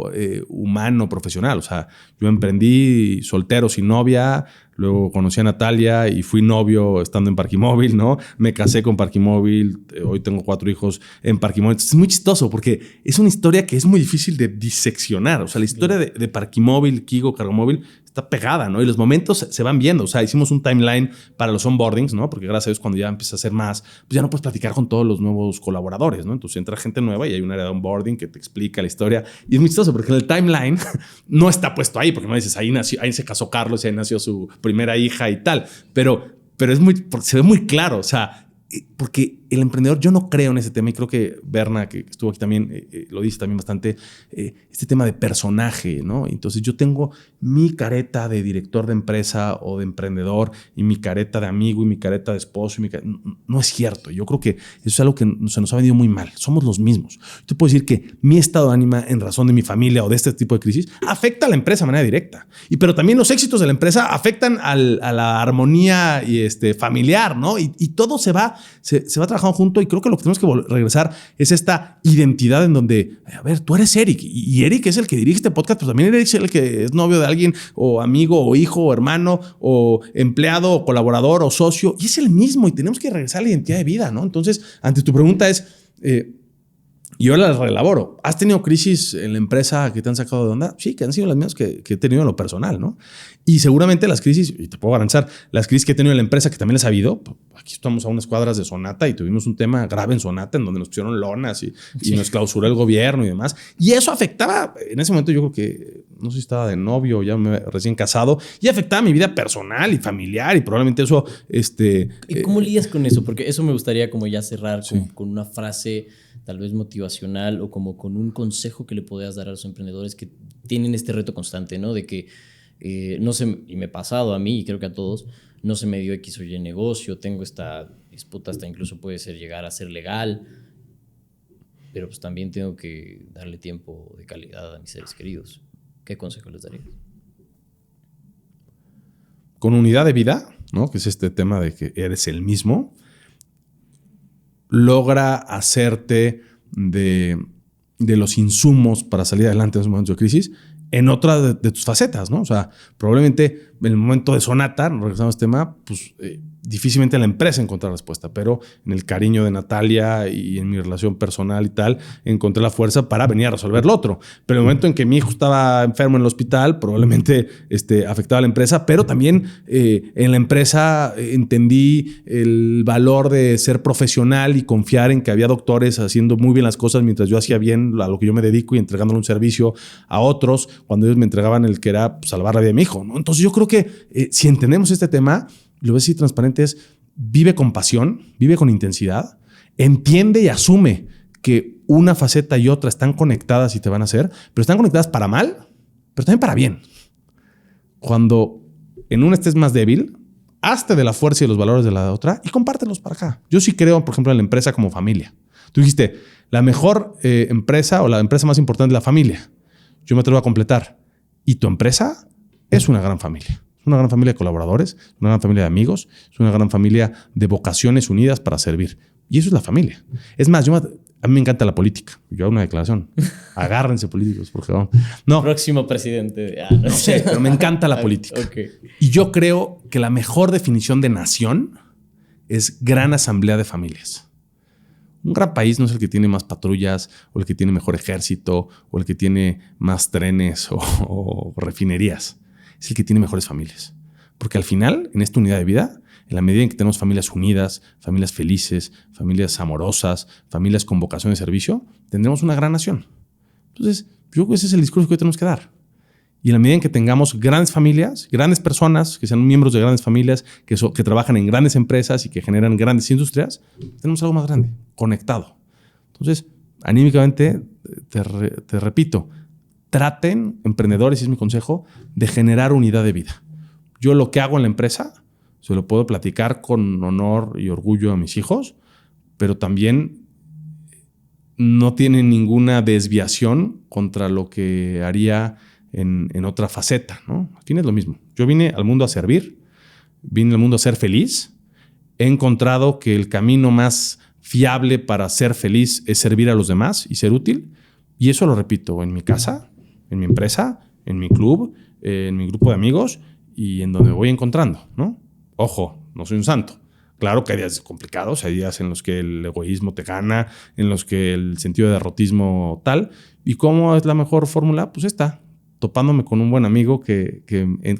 humano, profesional. O sea, yo emprendí soltero, sin novia, luego conocí a Natalia y fui novio estando en Parquimóvil, ¿no? Me casé con Parquimóvil, hoy tengo 4 hijos en Parquimóvil. Entonces, es muy chistoso porque es una historia que es muy difícil de diseccionar. O sea, la historia de Parquimóvil, Kigo, Cargomóvil está pegada, ¿no? Y los momentos se van viendo. O sea, hicimos un timeline para los onboardings, ¿no? Porque gracias a Dios cuando ya empiezas a hacer más, pues ya no puedes platicar con todos los nuevos colaboradores, ¿no? Entonces entra gente nueva y hay un área de onboarding que te explica la historia. Y es muy chistoso porque en el timeline no está puesto ahí, porque no dices, ahí se casó Carlos y ahí nació su primera hija y tal. Pero se ve muy claro, o sea, porque el emprendedor, yo no creo en ese tema y creo que Berna, que estuvo aquí también, lo dice también bastante, este tema de personaje, ¿no? Entonces yo tengo mi careta de director de empresa o de emprendedor y mi careta de amigo y mi careta de esposo. No es cierto. Yo creo que eso es algo que se nos ha vendido muy mal. Somos los mismos. Yo te puedo decir que mi estado de ánimo en razón de mi familia o de este tipo de crisis afecta a la empresa de manera directa. Pero también los éxitos de la empresa afectan a la armonía y familiar, ¿no? Y todo se va trabajando junto y creo que lo que tenemos que regresar es esta identidad en donde, a ver, tú eres Eric y Eric es el que dirige este podcast, pero también Eric es el que es novio de alguien o amigo o hijo o hermano o empleado o colaborador o socio y es el mismo y tenemos que regresar a la identidad de vida, ¿no? Entonces, ante tu pregunta es... y yo las relaboro. ¿Has tenido crisis en la empresa que te han sacado de onda? Sí, que han sido las mismas que he tenido en lo personal, ¿no? Y seguramente las crisis, y te puedo garantizar, las crisis que he tenido en la empresa que también les ha habido, aquí estamos a unas cuadras de Sonata y tuvimos un tema grave en Sonata en donde nos pusieron lonas y nos clausuró el gobierno y demás. Y eso afectaba, en ese momento yo creo que, no sé si estaba de novio o ya recién casado, y afectaba mi vida personal y familiar y probablemente eso... ¿Y cómo lidias con eso? Porque eso me gustaría como ya cerrar con una frase tal vez motivacional o como con un consejo que le puedas dar a los emprendedores que tienen este reto constante, ¿no? De que no sé, y me ha pasado a mí y creo que a todos, no se me dio X o Y negocio, tengo esta disputa, hasta incluso puede llegar a ser legal, pero pues también tengo que darle tiempo de calidad a mis seres queridos. ¿Qué consejo les darías? Con unidad de vida, ¿no? Que es este tema de que eres el mismo, logra hacerte de los insumos para salir adelante en esos momentos de crisis en otra de tus facetas, ¿no? O sea, probablemente en el momento de Sonata, regresando a este tema, pues difícilmente la empresa encontró respuesta, pero en el cariño de Natalia y en mi relación personal y tal, encontré la fuerza para venir a resolver lo otro. Pero en el momento en que mi hijo estaba enfermo en el hospital, probablemente afectaba a la empresa, pero también en la empresa entendí el valor de ser profesional y confiar en que había doctores haciendo muy bien las cosas mientras yo hacía bien a lo que yo me dedico y entregándole un servicio a otros cuando ellos me entregaban el que era pues, salvar la vida de mi hijo, ¿no? Entonces yo creo que si entendemos este tema, lo ves así transparente es vive con pasión, vive con intensidad, entiende y asume que una faceta y otra están conectadas y te van a hacer, pero están conectadas para mal, pero también para bien. Cuando en una estés más débil, hazte de la fuerza y los valores de la otra y compártelos para acá. Yo sí creo, por ejemplo, en la empresa como familia. Tú dijiste, la mejor empresa o la empresa más importante es la familia. Yo me atrevo a completar. Y tu empresa es una gran familia. Es una gran familia de colaboradores, una gran familia de amigos, es una gran familia de vocaciones unidas para servir. Y eso es la familia. Es más, a mí me encanta la política. Yo hago una declaración. Agárrense políticos, porque vamos. No. Próximo presidente. No sé, pero me encanta la política. Okay. Y yo creo que la mejor definición de nación es gran asamblea de familias. Un gran país no es el que tiene más patrullas o el que tiene mejor ejército o el que tiene más trenes o refinerías. Es el que tiene mejores familias. Porque al final, en esta unidad de vida, en la medida en que tenemos familias unidas, familias felices, familias amorosas, familias con vocación de servicio, tendremos una gran nación. Entonces, yo creo que ese es el discurso que hoy tenemos que dar. Y en la medida en que tengamos grandes familias, grandes personas, que sean miembros de grandes familias, que trabajan en grandes empresas y que generan grandes industrias, tenemos algo más grande, conectado. Entonces, anímicamente, te repito, traten, emprendedores, y es mi consejo, de generar unidad de vida. Yo lo que hago en la empresa, se lo puedo platicar con honor y orgullo a mis hijos, pero también no tiene ninguna desviación contra lo que haría en otra faceta, ¿no? Al fin es lo mismo. Yo vine al mundo a servir, vine al mundo a ser feliz. He encontrado que el camino más fiable para ser feliz es servir a los demás y ser útil. Y eso lo repito en mi casa, en mi empresa, en mi club, en mi grupo de amigos y en donde me voy encontrando, ¿no? Ojo, no soy un santo. Claro que hay días complicados, hay días en los que el egoísmo te gana, en los que el sentido de derrotismo tal. ¿Y cómo es la mejor fórmula? Pues esta, topándome con un buen amigo que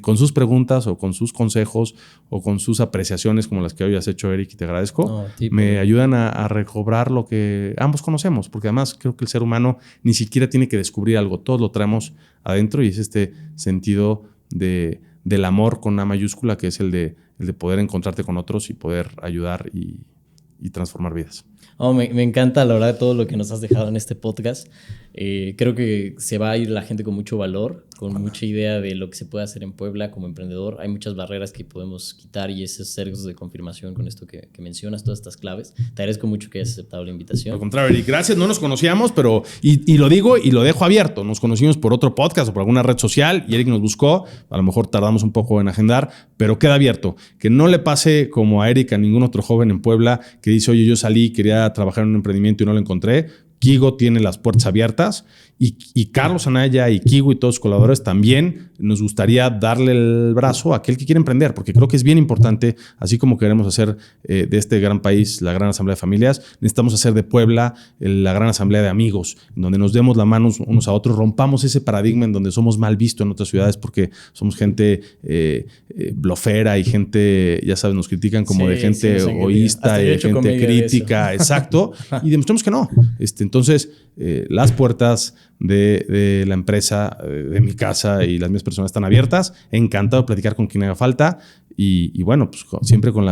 con sus preguntas o con sus consejos o con sus apreciaciones como las que hoy has hecho, Eric, y te agradezco, me ayudan a recobrar lo que ambos conocemos, porque además creo que el ser humano ni siquiera tiene que descubrir algo, todos lo traemos adentro y es este sentido del amor con A mayúscula, que es el de poder encontrarte con otros y poder ayudar y transformar vidas. Me encanta, la verdad, todo lo que nos has dejado en este podcast. Creo que se va a ir la gente con mucho valor, con mucha idea de lo que se puede hacer en Puebla como emprendedor. Hay muchas barreras que podemos quitar y esos cercos de confirmación con esto que mencionas, todas estas claves. Te agradezco mucho que hayas aceptado la invitación. Al contrario, Eric, gracias. No nos conocíamos, pero y lo digo y lo dejo abierto. Nos conocimos por otro podcast o por alguna red social y Eric nos buscó. A lo mejor tardamos un poco en agendar, pero queda abierto. Que no le pase como a Eric, a ningún otro joven en Puebla que dice, oye, yo salí, quería trabajar en un emprendimiento y no lo encontré. Kigo tiene las puertas abiertas y Carlos Anaya y Kigo y todos sus colaboradores también nos gustaría darle el brazo a aquel que quiere emprender, porque creo que es bien importante, así como queremos hacer de este gran país la gran asamblea de familias, necesitamos hacer de Puebla la gran asamblea de amigos, en donde nos demos la mano unos a otros, rompamos ese paradigma en donde somos mal vistos en otras ciudades porque somos gente blofera y gente, ya sabes, nos critican como de gente egoísta y de gente crítica, exacto, y demostremos que no. Entonces, las puertas de la empresa, de mi casa y las mismas personas están abiertas. Encantado de platicar con quien haga falta y bueno, pues siempre con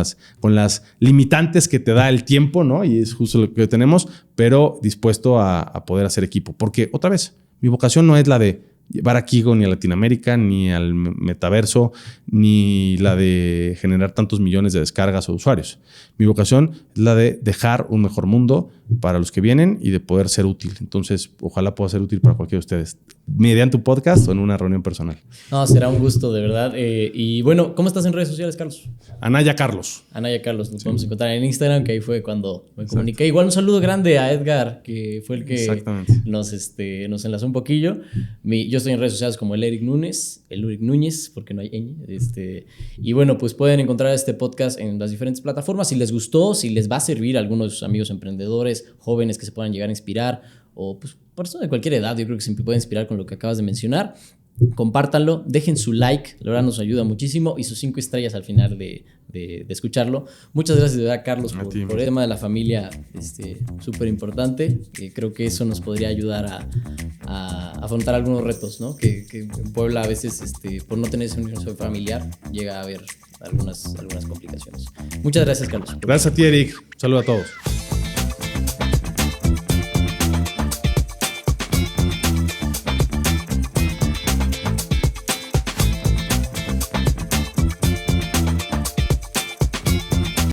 las limitantes que te da el tiempo, ¿no? Y es justo lo que tenemos, pero dispuesto a poder hacer equipo. Porque, otra vez, mi vocación no es la de llevar a Kigo ni a Latinoamérica, ni al metaverso, ni la de generar tantos millones de descargas o usuarios. Mi vocación es la de dejar un mejor mundo para los que vienen y de poder ser útil. Entonces, ojalá pueda ser útil para cualquiera de ustedes. mediante un podcast o en una reunión personal. No, será un gusto, de verdad. Y bueno, ¿cómo estás en redes sociales, Carlos? Anaya Carlos. Anaya Carlos, nos podemos encontrar en Instagram, que ahí fue cuando me comuniqué. Igual un saludo grande a Edgar, que fue el que nos enlazó un poquillo. Yo estoy en redes sociales como el Eric Núñez, porque no hay ñ. Y bueno, pues pueden encontrar este podcast en las diferentes plataformas. Si les gustó, si les va a servir a algunos amigos emprendedores, jóvenes que se puedan llegar a inspirar, o pues personas de cualquier edad, yo creo que siempre puede inspirar con lo que acabas de mencionar. Compártanlo, dejen su like, la verdad nos ayuda muchísimo, y sus 5 estrellas al final de escucharlo. Muchas gracias de verdad, Carlos, por el tema de la familia, súper importante. Creo que eso nos podría ayudar a afrontar algunos retos, ¿no? Que en Puebla a veces, por no tener ese universo familiar, llega a haber algunas complicaciones. Muchas gracias, Carlos. Gracias a ti, Eric. Un saludo a todos.